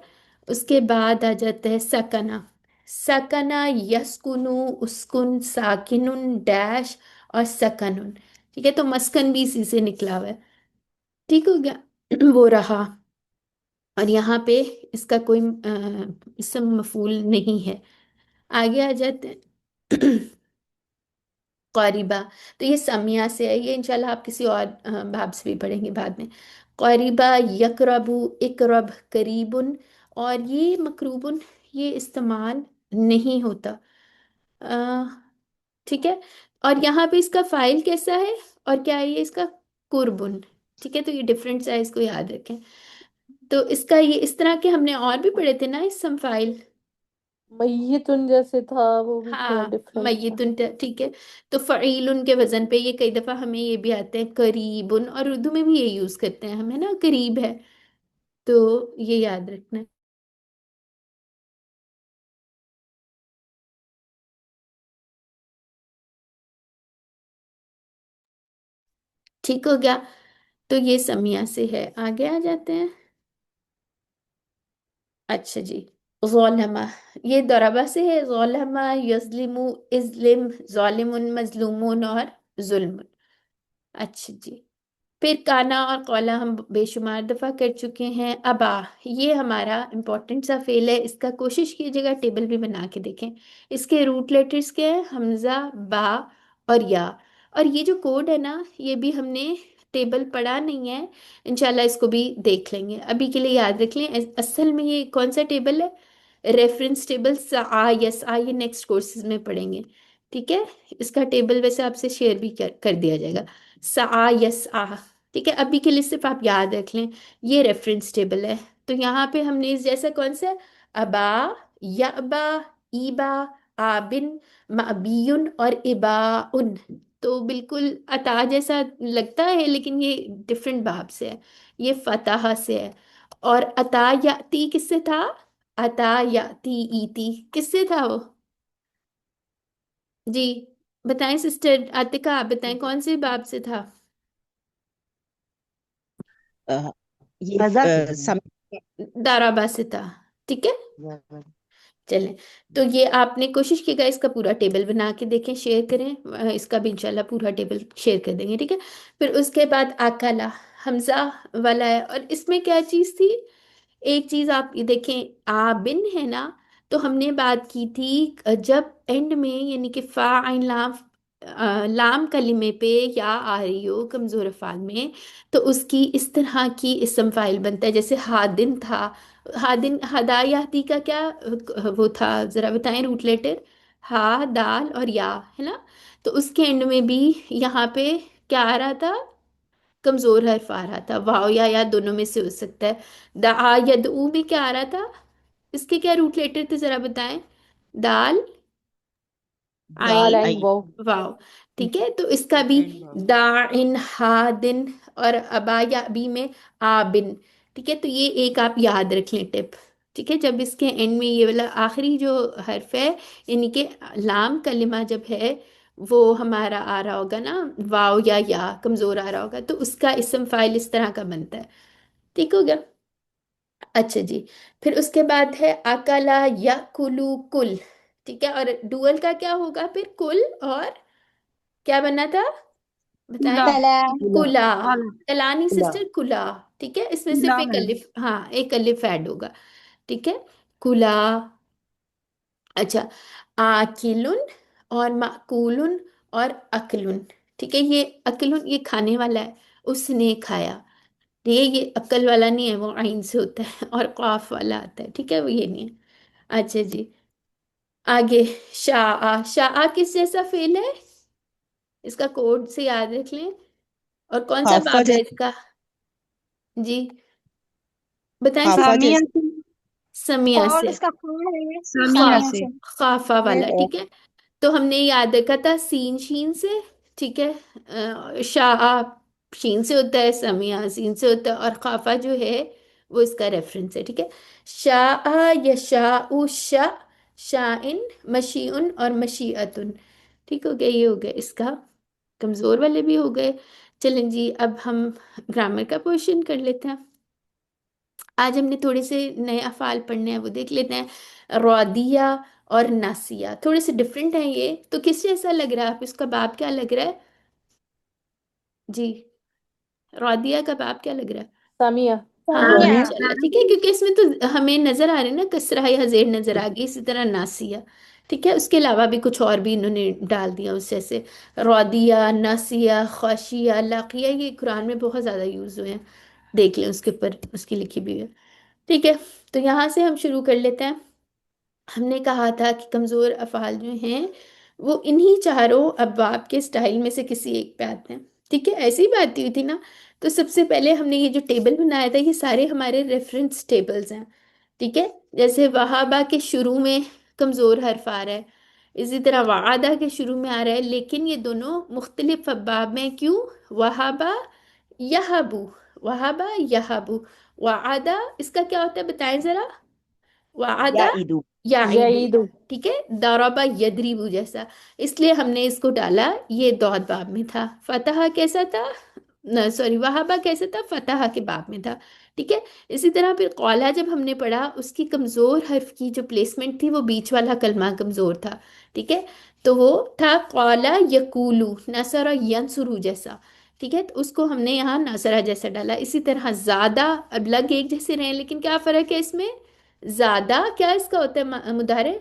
اس کے بعد آ جاتا ہے سکنا. سکنا، یسکنو، اسکن، ساکنن، ڈیش اور سکنن، ٹھیک ہے. تو مسکن بھی اسی سے نکلا ہوا ہے، ٹھیک ہو گیا. وہ رہا. اور یہاں پہ اس کا کوئی اسم مفعول نہیں ہے. آگے آ جاتے ہیں قریبہ. تو یہ سمیہ سے ہے، یہ انشاءاللہ آپ کسی اور باب سے بھی پڑھیں گے بعد میں. قریبہ، یقربو، اقرب، قریبن. اور یہ مقروبن یہ استعمال نہیں ہوتا، ٹھیک ہے. اور یہاں پہ اس کا فائل کیسا ہے اور کیا ہے؟ یہ اس کا قربن، ٹھیک ہے. تو یہ ڈفرینس ہے، اس کو یاد رکھیں. تو اس کا یہ اس طرح کے ہم نے اور بھی پڑھے تھے نا اسم فائل. میتن جیسے تھا، وہ بھی تھوڑا ہاں، ڈفرینٹ تھا. میتن، ٹھیک ہے. تو فعیل کے وزن پہ یہ کئی دفعہ ہمیں یہ بھی آتے ہیں قریبن، اور اردو میں بھی یہ یوز کرتے ہیں ہمیں نا، قریب ہے. تو یہ یاد رکھنا ہے. ٹھیک ہو گیا. تو یہ سمیہ سے ہے. آگے آ جاتے ہیں. اچھا جی، ظلمہ، یہ ضربہ سے ہے، ظلمہ یظلم، ازلم، ظالم، مظلومون اور ظلم۔ اچھا جی، پھر کانا اور قولا ہم بے شمار دفعہ کر چکے ہیں۔ ابا، یہ ہمارا امپورٹنٹ سا فعل ہے، اس کا کوشش کیجیے گا ٹیبل بھی بنا کے دیکھیں۔ اس کے روٹ لیٹرز کیا ہیں؟ حمزہ، با اور یا۔ اور یہ جو کوڈ ہے نا، یہ بھی ہم نے ٹیبل پڑھا نہیں ہے، انشاءاللہ اس کو بھی دیکھ لیں گے۔ ابھی کے لیے یاد رکھ لیں، اصل میں یہ کون سا ٹیبل ہے؟ ریفرنس ٹیبل سعا یسعا، یہ نیکسٹ کورسز میں پڑھیں گے، ٹھیک ہے؟ اس کا ٹیبل ویسے آپ سے شیئر بھی کر دیا جائے گا، سعا یسعا، ٹھیک ہے؟ ابھی کے لیے صرف آپ یاد رکھ لیں یہ ریفرنس ٹیبل ہے۔ تو یہاں پہ ہم نے اس جیسا کون سا ابا، یابا، ایبا، آبن، معبیون اور اباؤن، تو بالکل عطا جیسا لگتا ہے لیکن یہ ڈفرینٹ باب سے ہے، یہ فتح سے ہے۔ اور عطا یاتی کس سے تھا؟ عطا یاتی ایتی کس سے تھا وہ؟ جی بتائیں سسٹر عاتقہ، آپ بتائیں کون سے باب سے تھا؟ یہ رضا سے دارابا سے تھا، ٹھیک ہے؟ چلیں، تو یہ آپ نے کوشش کی گا اس کا پورا ٹیبل بنا کے دیکھیں، شیئر کریں، اس کا بھی انشاءاللہ پورا ٹیبل شیئر کر دیں گے، ٹھیک ہے؟ پھر اس کے بعد اکلا، حمزہ والا ہے، اور اس میں کیا چیز تھی؟ ایک چیز آپ یہ دیکھیں، آبن ہے نا، تو ہم نے بات کی تھی جب اینڈ میں یعنی کہ فا عین لام، لام کلمے پہ یا آ رہی ہو کمزور افعال میں، تو اس کی اس طرح کی اسم فاعل بنتا ہے، جیسے ہادن تھا، ہادن، ہدایاتی کا کیا وہ تھا، ذرا بتائیں روٹ لیٹر، ہا، دال اور یا، ہے نا؟ تو اس کے اینڈ میں بھی یہاں پہ کیا آ رہا تھا؟ کمزور حرف آ رہا تھا، واو یا دونوں میں سے ہو سکتا ہے۔ دعا یدعو بھی کیا آ رہا تھا؟ اس کے کیا روٹ لیٹر تھے ذرا بتائیں؟ دال، دال عین، عین واو۔ واو، ٹھیک ہے؟ تو اس کا بھی داعن، ہادن اور ابا یا بی میں آبن، ٹھیک ہے؟ تو یہ ایک آپ یاد رکھ لیں ٹپ، ٹھیک ہے؟ جب اس کے اینڈ میں یہ والا آخری جو حرف ہے یعنی کہ لام کلمہ جب ہے وہ ہمارا آ رہا ہوگا نا، واو یا کمزور آ رہا ہوگا، تو اس کا اسم فاعل اس طرح کا بنتا ہے، ٹھیک ہو گیا؟ اچھا جی، پھر اس کے بعد ہے اکلا یا کلو کل، ٹھیک ہے؟ اور ڈوئل کا کیا ہوگا پھر؟ کل اور کیا بنا تھا بتائیں؟ کلا، کلا، کالا کلانی کلا سسٹر کلا، ٹھیک ہے؟ اس میں صرف کلا ایک ہے الف، ہاں ایک الف ایڈ ہوگا، ٹھیک ہے؟ کلا، اچھا، آکلن اور معکولن اور اکلن، ٹھیک ہے؟ یہ اکلن یہ کھانے والا ہے، اس نے کھایا، یہ عقل والا نہیں ہے، وہ عین سے ہوتا ہے، اور قاف والا آتا ہے، ٹھیک ہے؟ وہ یہ نہیں ہے۔ اچھا جی، آگے شاء، شاء کس جیسا فعل ہے؟ اس کا کوڈ سے یاد رکھ لیں، اور کون سا حافہ باب ہے اس کا؟ جی بتائیں حافہ سسٹر۔ سامیہ جیسے سے سمیہ اور سے، اس کا خون ہے سامیہ سامیہ خاف، سے سے۔ خافہ والا، یس، ٹھیک ہے؟ تو ہم نے یاد رکھا تھا سین شین سے، ٹھیک ہے؟ شاء شین سے ہوتا ہے، سمیہ سین سے ہوتا ہے، اور خافہ جو ہے وہ اس کا ریفرنس ہے، ٹھیک ہے؟ شاء یشاء، شاء، شائن، مشیئن اور مشیئتن، ٹھیک ہو گیا؟ یہ ہو گیا اس کا، کمزور والے بھی ہو گئے۔ چلیں جی، اب ہم گرامر کا پورشن کر لیتے ہیں۔ آج ہم نے تھوڑے سے نئے افعال پڑھنے ہیں، وہ دیکھ لیتے ہیں۔ رودیہ اور ناسیہ تھوڑے سے ڈفرینٹ ہیں، یہ تو کس جیسا لگ رہا ہے آپ؟ اس کا باب کیا لگ رہا ہے جی؟ رودیہ کا باب کیا لگ رہا ہے؟ سامیہ۔ ہاں سامیہ۔ ماشاءاللہ، ٹھیک ہے، کیونکہ اس میں تو ہمیں نظر آ رہے ہیں نا، کسرہ یا زیر نظر آ گئی، اسی طرح ناسیہ، ٹھیک ہے؟ اس کے علاوہ بھی کچھ اور بھی انہوں نے ڈال دیا اس جیسے، رودیہ، ناسیہ، خاشیہ، لاقیہ، یہ قرآن میں بہت زیادہ یوز ہوئے ہیں، دیکھ لیں اس کے اوپر اس کی لکھی بھی ہے، ٹھیک ہے؟ تو یہاں سے ہم شروع کر لیتے ہیں۔ ہم نے کہا تھا کہ کمزور افعال جو ہیں وہ انہی چاروں ابواب کے سٹائل میں سے کسی ایک پہ آتے ہیں، ٹھیک ہے؟ ایسی بات ہوئی تھی نا، تو سب سے پہلے ہم نے یہ جو ٹیبل بنایا تھا یہ سارے ہمارے ریفرنس ٹیبلز ہیں، ٹھیک ہے؟ جیسے وہابہ کے شروع میں کمزور حرف آ رہا ہے، اسی طرح وعدہ کے شروع میں آ رہا ہے، لیکن یہ دونوں مختلف ابواب میں، کیوں؟ وہابہ یہبو، وہابہ یہبو، وعدہ اس کا کیا ہوتا ہے بتائیں ذرا؟ یا وعدہ ایدو یعیدو، یعید۔ ٹھیک ہے؟ ضربہ یدریبو جیسا، اس لیے ہم نے اس کو ڈالا، یہ دود باب میں تھا۔ فتح کیسا تھا؟ سوری وہابا کیسے تھا؟ فتح کے باب میں تھا، ٹھیک ہے. اسی طرح پھر قولا جب ہم نے پڑھا اس کی کمزور حرف کی جو پلیسمنٹ تھی وہ بیچ والا کلمہ کمزور تھا، ٹھیک ہے. تو وہ تھا قولا یقولو، نصر ینصرو جیسا، ٹھیک ہے. تو اس کو ہم نے یہاں ناصرہ جیسا ڈالا. اسی طرح زادہ، اب لگ ایک جیسے رہے ہیں لیکن کیا فرق ہے اس میں؟ زادہ کیا اس کا ہوتا ہے مدارے؟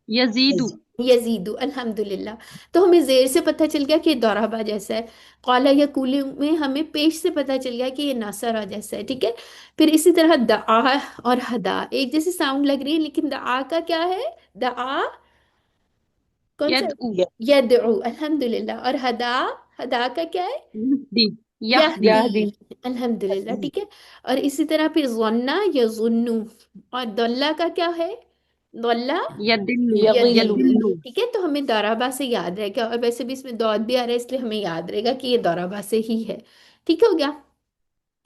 یزیدو. یزیدو، الحمدللہ. تو ہمیں زیر سے پتہ چل گیا کہ یہ دورابا جیسا ہے. قالا یا کولی میں ہمیں پیش سے پتہ چل گیا کہ یہ ناصرہ جیسا ہے، ٹھیک ہے. پھر اسی طرح دعا اور ہدا ایک جیسی ساؤنڈ لگ رہی ہے لیکن دعا کا کیا ہے؟ دعا کون سا؟ یدعو. یدعو، الحمدللہ. اور ہدا، ہدا کا کیا ہے؟ یہدی. یہدی. یہدی، الحمدللہ، ٹھیک ہے. اور اسی طرح پھر ظنہ یا ظنو. اور دلہ کا کیا ہے؟ دلہ یدلو. یضلو. یدلو. ٹھیک ہے. تو ہمیں دورابا سے یاد رہے گا، اور ویسے بھی اس میں دود بھی آ رہا ہے اس لیے ہمیں یاد رہے گا کہ یہ دورابا سے ہی ہے. ٹھیک ہو گیا.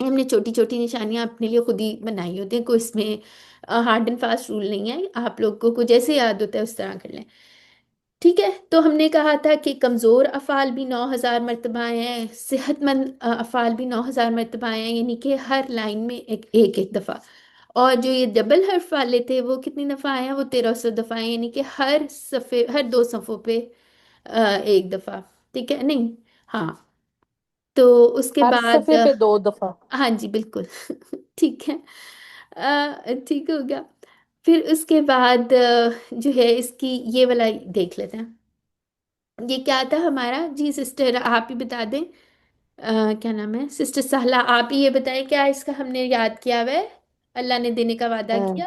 ہم نے چھوٹی چھوٹی نشانیاں اپنے لیے خود ہی بنائی ہوتی ہیں، کوئی اس میں ہارڈ اینڈ فاسٹ رول نہیں ہے. آپ لوگوں کو جیسے یاد ہوتا ہے اس طرح کر لیں. ٹھیک ہے. تو ہم نے کہا تھا کہ کمزور افعال بھی 9,000 مرتبہ آئے ہیں، صحت مند افعال بھی 9,000 مرتبہ آئے ہیں، یعنی کہ ہر لائن میں ایک ایک ایک دفعہ. اور جو یہ ڈبل حرف والے تھے وہ کتنی دفعہ آئے ہیں؟ وہ 1300 دفعہ آئے ہیں، یعنی کہ ہر صفحے، ہر 2 صفحوں پہ ایک دفعہ. ٹھیک ہے، نہیں، ہاں. تو اس کے ہر بعد صفحے پہ 2 دفعہ. ہاں جی بالکل ٹھیک ہے. ٹھیک ہو گیا. پھر اس کے بعد جو ہے اس کی یہ والا دیکھ لیتے ہیں. یہ کیا تھا ہمارا؟ جی سسٹر آپ ہی بتا دیں. کیا نام ہے سسٹر سہلہ؟ آپ ہی یہ بتائیں کیا اس کا ہم نے یاد کیا ہوا ہے؟ اللہ نے دینے کا وعدہ ہاں، کیا.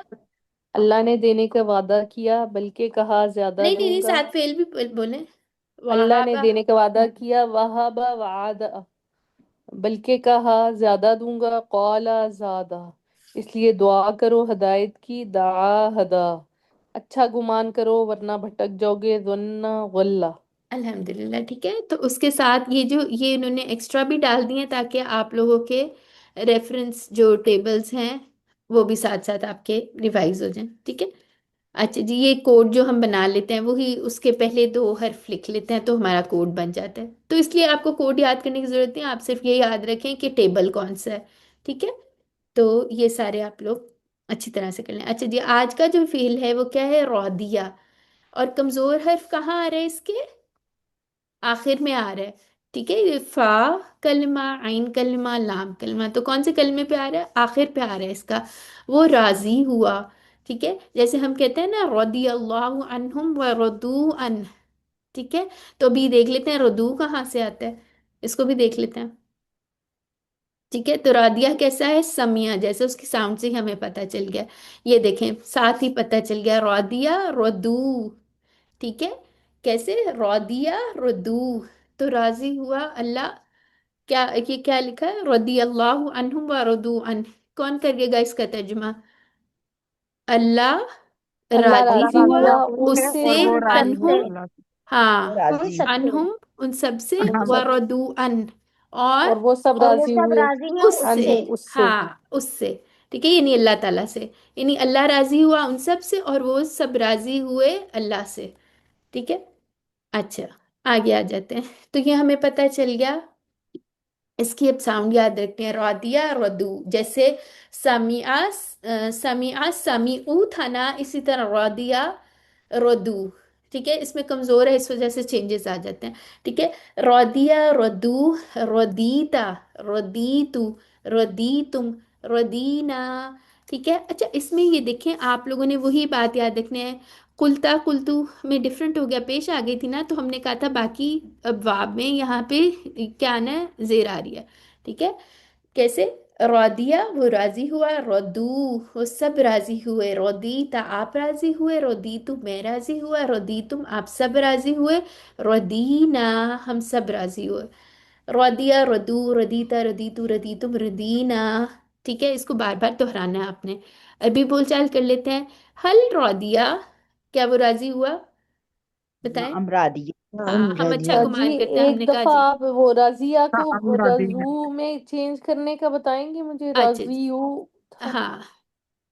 اللہ نے دینے کا وعدہ کیا بلکہ کہا زیادہ نہیں نہیں دوں نہیں، گا. ساتھ فعل بھی بولیں. اللہ نے وہابا، دینے کا وعدہ کیا، وہب وعد، بلکہ کہا زیادہ دوں گا، قال زادہ، اس لیے دعا کرو ہدایت کی، دعا ہدا، اچھا گمان کرو ورنہ بھٹک جاؤ گے، ظن غلہ. الحمدللہ. ٹھیک ہے. تو اس کے ساتھ یہ جو یہ انہوں نے ایکسٹرا بھی ڈال دیے ہیں تاکہ آپ لوگوں کے ریفرنس جو ٹیبلز ہیں وہ بھی ساتھ ساتھ آپ کے ریوائز ہو جائیں. ٹھیک ہے. اچھا جی، یہ کوڈ جو ہم بنا لیتے ہیں وہی اس کے پہلے 2 حرف لکھ لیتے ہیں تو ہمارا کوڈ بن جاتا ہے. تو اس لیے آپ کو کوڈ یاد کرنے کی ضرورت نہیں، آپ صرف یہ یاد رکھیں کہ ٹیبل کون سا ہے. ٹھیک ہے. تو یہ سارے آپ لوگ اچھی طرح سے کر لیں. اچھا جی، آج کا جو فعل ہے وہ کیا ہے؟ رودیہ. اور کمزور حرف کہاں آ رہے ہیں اس کے؟ آخر میں آ رہا ہے. ٹھیک ہے. یہ فا کلمہ، عین کلمہ، لام کلمہ، تو کون سے کلمے پہ آ رہا ہے؟ آخر پہ آ رہا ہے اس کا. وہ راضی ہوا. ٹھیک ہے. جیسے ہم کہتے ہیں نا رضی اللہ عنہم ورضوا عنہ. ٹھیک ہے. تو ابھی دیکھ لیتے ہیں ردو کہاں سے آتا ہے، اس کو بھی دیکھ لیتے ہیں. ٹھیک ہے. تو رادیہ کیسا ہے؟ سمیہ جیسے، اس کی ساؤنڈ سے ہی ہمیں پتہ چل گیا. یہ دیکھیں ساتھ ہی پتہ چل گیا، رادیہ ردو. ٹھیک ہے. کیسے؟ رودیہ ردو. تو راضی ہوا اللہ. کیا یہ کیا لکھا ہے؟ رضی اللہ عنہم ورضوا عنہ. کون کرے گا اس کا ترجمہ؟ اللہ اللہ راضی اللہ راضی ہوا راضی ہوا ہے اس اس اور سے، سے، وہ ان راضی ہے انہم، سے، اللہ سے۔ ہاں، وہ ان راضی سب ہے سے، انہم ان سب سے، ہاں ان سب ورضوا عنہ، اور اور وہ سب اور وہ راضی سب ہوئے راضی ہیں اس اس سے، سے. عنہم، اس سے. ہاں اس سے. ٹھیک ہے. یعنی اللہ تعالیٰ سے، یعنی اللہ راضی ہوا ان سب سے اور وہ سب راضی ہوئے اللہ سے. ٹھیک ہے. اچھا، آگے آ جاتے ہیں. تو یہ ہمیں پتہ چل گیا. اس کی اب ساؤنڈ یاد رکھتے ہیں، رادیہ ردو. جیسے سمیع، سمیع سمیعو تھا نا، اسی طرح رادیہ ردو. ٹھیک ہے. اس میں کمزور ہے اس وجہ سے چینجز آ جاتے ہیں. ٹھیک ہے. رادیہ ردو، ردیتا، ردیتو، ردیتم، ردینا. ٹھیک ہے. اچھا اس میں یہ دیکھیں آپ لوگوں نے وہی بات یاد رکھنے ہے. کلتا کلتو میں ڈفرینٹ ہو گیا، پیش آ گئی تھی نا، تو ہم نے کہا تھا باقی ابواب میں یہاں پہ کیا آنا ہے؟ زیر آ رہی ہے. ٹھیک ہے. کیسے؟ رودیہ وہ راضی ہوا، ردو وہ سب راضی ہوئے، ردیتا آپ راضی ہوئے، ردیتو میں راضی ہوا، ردیتم آپ سب راضی ہوئے، ردینا ہم سب راضی ہوئے. رودیہ ردو، ردیتا ردیتو، ردیتم ردینا. ٹھیک ہے. اس کو بار بار دہرانا ہے آپ نے. ابھی بول چال کر لیتے ہیں. حل رودیہ، کیا وہ راضی ہوا؟ بتائیں. نعم راضی ہاں ہم اچھا جی گمان کرتے ہیں، ہم ایک نے کہا دفعہ جی. آپ وہ رضیہ کو ہم راضی ہیں۔ رضو میں چینج کرنے کا بتائیں گے مجھے، اچھا جی، رضیو تھا نا. ہاں.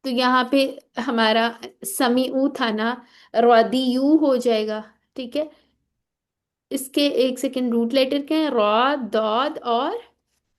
تو یہاں پہ ہمارا سمیعو تھا نا، رادیو ہو جائے گا. ٹھیک ہے. اس کے ایک سیکنڈ، روٹ لیٹر کیا ہے؟ را، داد اور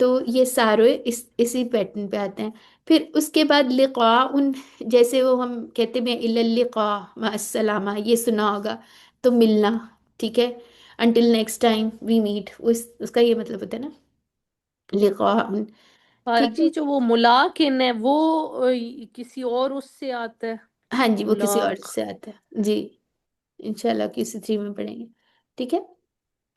تو یہ سارے اسی پیٹرن پہ آتے ہیں. پھر اس کے بعد لقاء، جیسے وہ ہم کہتے ہیں الی اللقاء مع السلامہ، یہ سنا ہوگا، تو ملنا، ٹھیک ہے، until next time we meet, اس کا یہ مطلب ہوتا ہے نا، لقاء. ٹھیک ہے، جی جو وہ ملاقن ہے وہ کسی اور اس سے آتا ہے، ہاں جی، وہ کسی اور ملاق. سے آتا ہے جی، انشاءاللہ کسی 3 میں پڑھیں گے. ٹھیک ہے.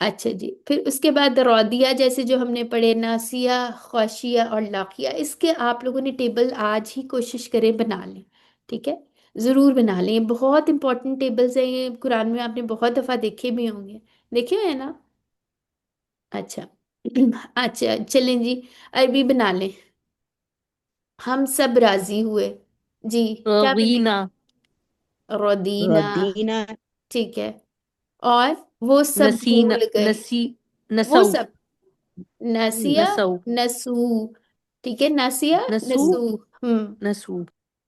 اچھا جی، پھر اس کے بعد رودیہ، جیسے جو ہم نے پڑھے ناسیہ، خواشیہ اور لاقیہ، اس کے آپ لوگوں نے ٹیبل آج ہی کوشش کریں بنا لیں. ٹھیک ہے، ضرور بنا لیں، یہ بہت امپورٹنٹ ٹیبلز ہیں، یہ قرآن میں آپ نے بہت دفعہ دیکھے بھی ہوں گے، دیکھے ہوئے ہیں نا. اچھا اچھا چلیں جی، عربی بنا لیں. ہم سب راضی ہوئے، جی کیا بنے رضینا، گا؟ ردینا. ردینا ٹھیک ہے، اور وہ سب نسینا، بھول گئے، وہ نسو، سب ناسیہ، نسو، نسو. ٹھیک ہے، ناسیہ، نسو، نسو. ہم نسو.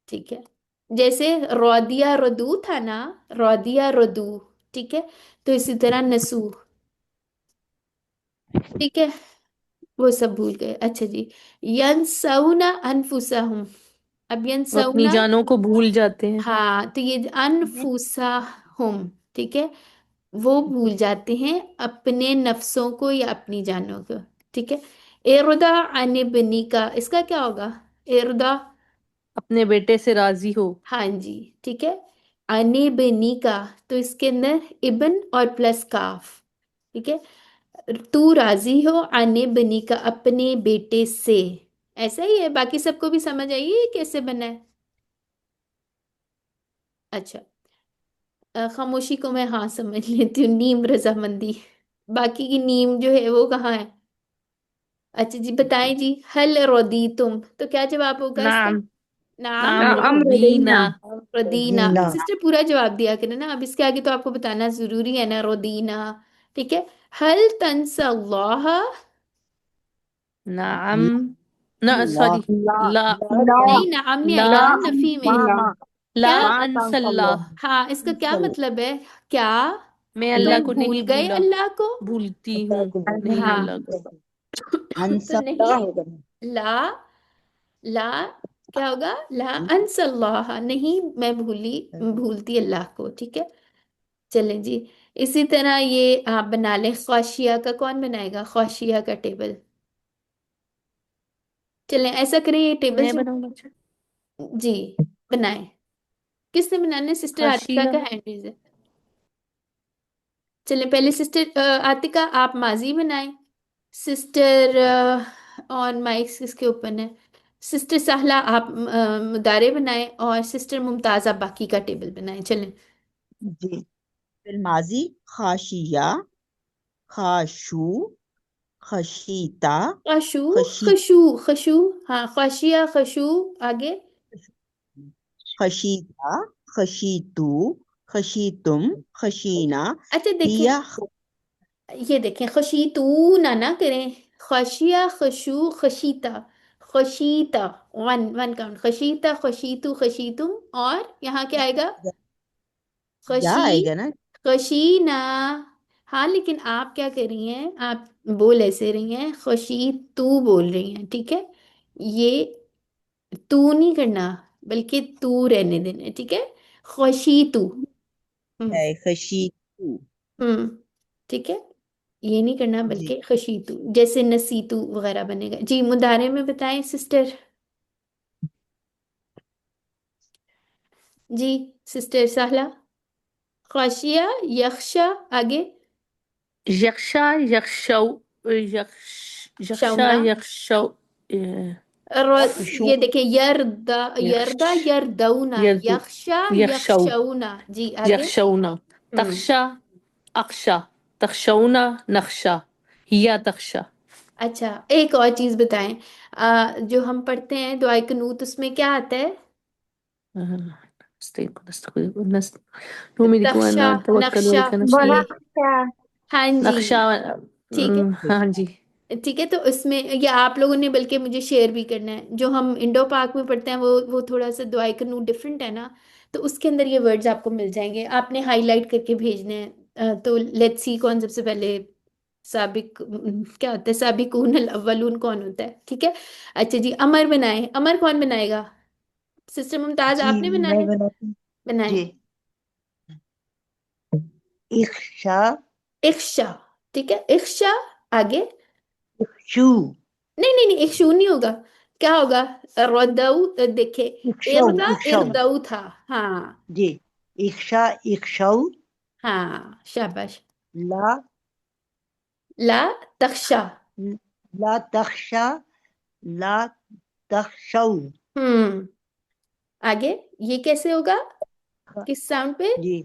ٹھیک ہے، جیسے رودیہ ردو تھا نا، رودیہ ردو، ٹھیک ہے، تو اسی طرح نسو. ٹھیک ہے، وہ سب بھول گئے. اچھا جی، ینسونا انفسہم. اب وہ اپنی ینسونا، جانوں کو بھول جاتے ہیں. ہاں تو یہ انفسہم، ٹھیک ہے، وہ بھول جاتے ہیں اپنے نفسوں کو یا اپنی جانوں کو. ٹھیک ہے. اردا عن ابنی کا، اس کا کیا ہوگا؟ اردا، اپنے بیٹے سے راضی ہو. ہاں جی، ٹھیک ہے، عن ابنی کا، تو اس کے اندر ابن اور پلس کاف. ٹھیک ہے، تو راضی ہو عن ابنی کا، اپنے بیٹے سے. ایسا ہی ہے، باقی سب کو بھی سمجھ آئیے یہ کیسے بنا ہے. اچھا، خاموشی کو میں ہاں سمجھ لیتی ہوں، نیم رضامندی. باقی کی نیم جو ہے وہ کہاں ہے؟ اچھا جی بتائیں جی، حل ردی تم، تو کیا جواب ہوگا اس کا؟ نعم، نام. نعم نعم رضینا. رضینا. ردینا. دینا. سسٹر پورا جواب دیا کریں نا، اب اس کے آگے تو آپ کو بتانا ضروری ہے نا، ردینا. ٹھیک ہے، حل تنسى اللہ. نعم، اللہ سوری، لا لا، لا نہیں نعم نہیں آئے لا، گا لا نا نفی میں. ما لا ما لا کیا؟ ما انس تنس اللہ، اللہ ہاں، اس کا کیا مطلب ہے؟ کیا میں تم اللہ کو بھول نہیں گئے بھولا، اللہ کو؟ بھولتی ہوں نہیں ہاں، اللہ کو. تو انسا نہیں، لا، لا کیا ہوگا؟ لا انس اللہ، نہیں میں بھولتی اللہ کو. ٹھیک ہے، چلیں جی، اسی طرح یہ آپ بنا لیں. خواشیہ کا کون بنائے گا؟ خواشیہ کا ٹیبل. چلیں ایسا کریں، یہ ٹیبل میں جو بناؤں بچہ؟ جی بنائیں. کس نے بنانے؟ سسٹر عاطقہ خاشیہ، کا ہینڈ ریز ہے. چلیں پہلے سسٹر عاطقہ آپ ماضی بنائیں. سسٹر آن مائک کس کے اوپن ہے؟ سسٹر سہلہ آپ مدارے بنائیں، اور سسٹر ممتاز آپ باقی کا ٹیبل بنائیں. چلیں. جی فی الماضی خاشیہ، خاشو، خشیتا، خشو، خشی خشو، ہاں، خاشیہ، خشو، آگے. خشیتا، خشیتو، خشیتم، خشینا، اچھا دیکھیں، ہیا یہ دیکھیں، خشیتو نہ کریں، خشیہ، خشو، خشیتا، خشیتا، ون ون کاؤنٹ، خشیتا، خشیتو، خشیتم، اور یہاں کیا آئے گا؟ یا خشی، آئے گا نا. خشینا. ہاں لیکن آپ کیا کر رہی ہیں؟ آپ بول ایسے رہی ہیں، خشی تو بول رہی ہیں. ٹھیک ہے، یہ تو نہیں کرنا، بلکہ تو رہنے دینا. ٹھیک ہے، خشی تو. ہم ہے خشیتو. ہم ٹھیک ہے، یہ نہیں کرنا جی بلکہ خشیتو، جیسے نسیتو وغیرہ بنے گا. جی مدارے میں بتائیں سسٹر. جی سسٹر سہلہ. خاشیہ، یخشا، آگے. یکشا، یکشو، یکشا، شونا، یکشو، خشوع، یہ دیکھیں، یردا، یکش، یردا، یردونا، یردو، یخشا، یکشو، یخشونا. جی آگے. یکشونا، ہم تخشا، اخشا، تخشونا، نخشا، ہیا تخشا. اچھا ایک اور چیز بتائیں، جو ہم پڑھتے ہیں دعائے قنوت، اس میں کیا آتا ہے؟ نومیری کو تخشا، انا توکل نقشہ، علیک جی، نفسی، ونخشى. ہاں جی، نقشہ. ٹھیک ہے. ہاں جی. ٹھیک ہے، تو اس میں یہ آپ لوگوں نے بلکہ مجھے شیئر بھی کرنا ہے، جو ہم انڈو پاک میں پڑھتے ہیں وہ تھوڑا سا دعائے قنوت ڈفرینٹ ہے نا، تو اس کے اندر یہ ورڈز آپ کو مل جائیں گے، آپ نے ہائی لائٹ کر کے بھیجنے ہیں. تو لیٹس سی کون سب سے پہلے سابق کیا ہوتا ہے؟ سابقون الاولون کون ہوتا ہے؟ ٹھیک ہے. اچھا جی، امر بنائیں. امر کون بنائے گا؟ سسٹر ممتاز جی آپ نے میں بنانا ہے؟ بناتی ہوں. بنائیں. جی اخشا اخشا. ٹھیک ہے، اخشا. آگے. اخشو نہیں نہیں نہیں، اخشو نہیں ہوگا. کیا ہوگا؟ ردو. دیکھے اخشو اردا اخشو اردو تھا. ہاں جی اخشا اخشو ہاں، شاباش. لا لا تخشا. لا تخشا لا تخشو. آگے یہ کیسے ہوگا؟ کس ساؤنڈ پہ؟ جی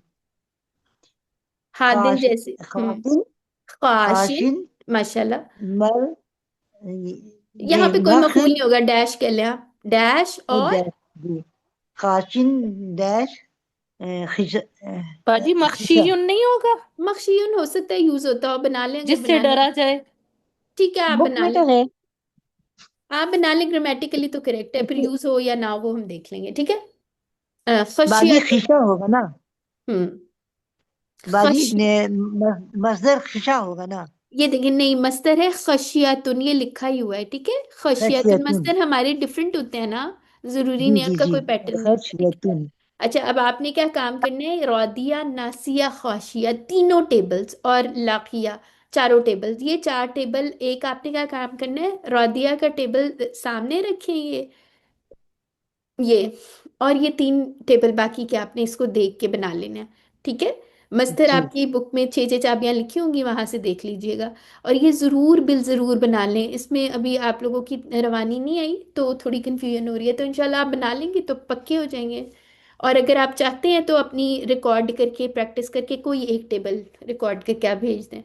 حادن جیسے. خاتن خاشن. خاشن ماشاءاللہ. مر جی یہاں پہ کوئی مفعول مخر نہیں ہوگا، ڈیش کر لیں آپ. ڈیش اور ڈیش جی خاشن ڈیش باجی خشا. مخشیون نہیں ہوگا مخشیون ہو سکتا ہے یوز ہوتا ہو، بنا لیں اگر جس سے بنا لیں. ڈرا جائے؟ ٹھیک ہے آپ بک بنا میں لیں. تو ہے. آپ بنا لیں، گرامیٹیکلی تو کریکٹ ہے، پھر یوز ہو یا نہ ہو ہم دیکھ لیں گے. ٹھیک ہے. باجی خشیت. خشا ہوگا نا باجی خش مصدر خشا ہوگا نا. یہ دیکھیں، نہیں مصدر ہے خشیاتن، یہ لکھا ہی ہوا ہے. ٹھیک ہے، خشیاتن. خشیتن مصدر ہمارے ڈفرینٹ ہوتے ہیں نا، ضروری جی نہیں، جی ان کا جی کوئی پیٹرن نہیں ہوتا. ٹھیک ہے. خشیتن اچھا اب آپ نے کیا کام کرنا ہے؟ رودیہ، ناسیہ، خاشیہ، تینوں ٹیبلز، اور لاقیہ، چاروں ٹیبلز. یہ 4 ٹیبل ایک آپ نے کیا کام کرنا ہے؟ رودیہ کا ٹیبل سامنے رکھیں، یہ اور یہ 3 ٹیبل باقی کے آپ نے اس کو دیکھ کے بنا لینا ہے. ٹھیک ہے. مستر جی آپ کی بک میں 6 چابیاں لکھی ہوں گی، وہاں سے دیکھ لیجئے گا. اور یہ ضرور بالضرور بنا لیں. اس میں ابھی آپ لوگوں کی روانی نہیں آئی تو تھوڑی کنفیوژن ہو رہی ہے، تو انشاءاللہ آپ بنا لیں گے تو پکے ہو جائیں گے. اور اگر آپ چاہتے ہیں تو اپنی ریکارڈ کر کے پریکٹس کر کے کوئی ایک ٹیبل ریکارڈ کر کے آپ بھیج دیں.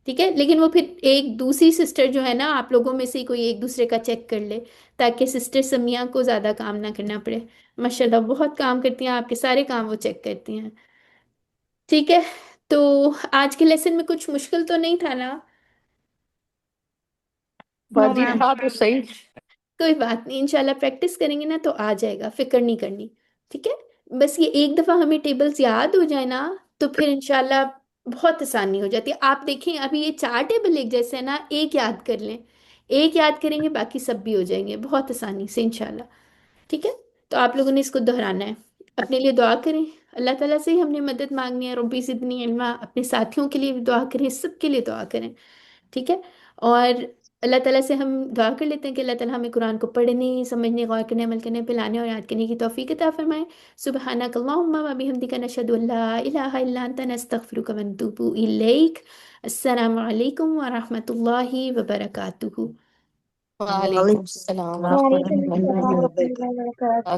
ٹھیک ہے. لیکن وہ پھر ایک دوسری سسٹر جو ہے نا، آپ لوگوں میں سے کوئی ایک دوسرے کا چیک کر لے، تاکہ سسٹر سمیہ کو زیادہ کام نہ کرنا پڑے. ماشاءاللہ بہت کام کرتی ہیں، آپ کے سارے کام وہ چیک کرتی ہیں. ٹھیک ہے. تو آج کے لیسن میں کچھ مشکل تو نہیں تھا نا؟ نو باجی میم. تھا تو صحیح. کوئی بات نہیں، انشاءاللہ پریکٹس کریں گے نا تو آ جائے گا، فکر نہیں کرنی. ٹھیک ہے. بس یہ ایک دفعہ ہمیں ٹیبلز یاد ہو جائے نا تو پھر انشاءاللہ بہت آسانی ہو جاتی ہے. آپ دیکھیں ابھی یہ 4 ٹیبل ایک جیسے ہیں نا، ایک یاد کر لیں، ایک یاد کریں گے باقی سب بھی ہو جائیں گے بہت آسانی سے انشاءاللہ. ٹھیک ہے. تو آپ لوگوں نے اس کو دہرانا ہے. اپنے لیے دعا کریں، اللہ تعالیٰ سے ہی ہم نے مدد مانگنی ہے. ربی زدنی علما. اپنے ساتھیوں کے لیے بھی دعا کریں، سب کے لیے دعا کریں. ٹھیک ہے. اور اللہ تعالیٰ سے ہم دعا کر لیتے ہیں کہ اللہ تعالیٰ ہمیں قرآن کو پڑھنے، سمجھنے، غور کرنے، عمل کرنے، پلانے اور یاد کرنے کی توفیق عطا فرمائے. سبحانک اللہم و بحمدک، نشہد ان لا الہ الا انت، نستغفرک و نتوب الیک. السلام علیکم ورحمۃ اللہ وبرکاتہ. وعلیکم وعلیکم السلام السلام ورحمۃ وعلیکم ورحمۃ اللہ السلام اللہ ورحمۃ وبرکاتہ. اللہ وبرکاتہ.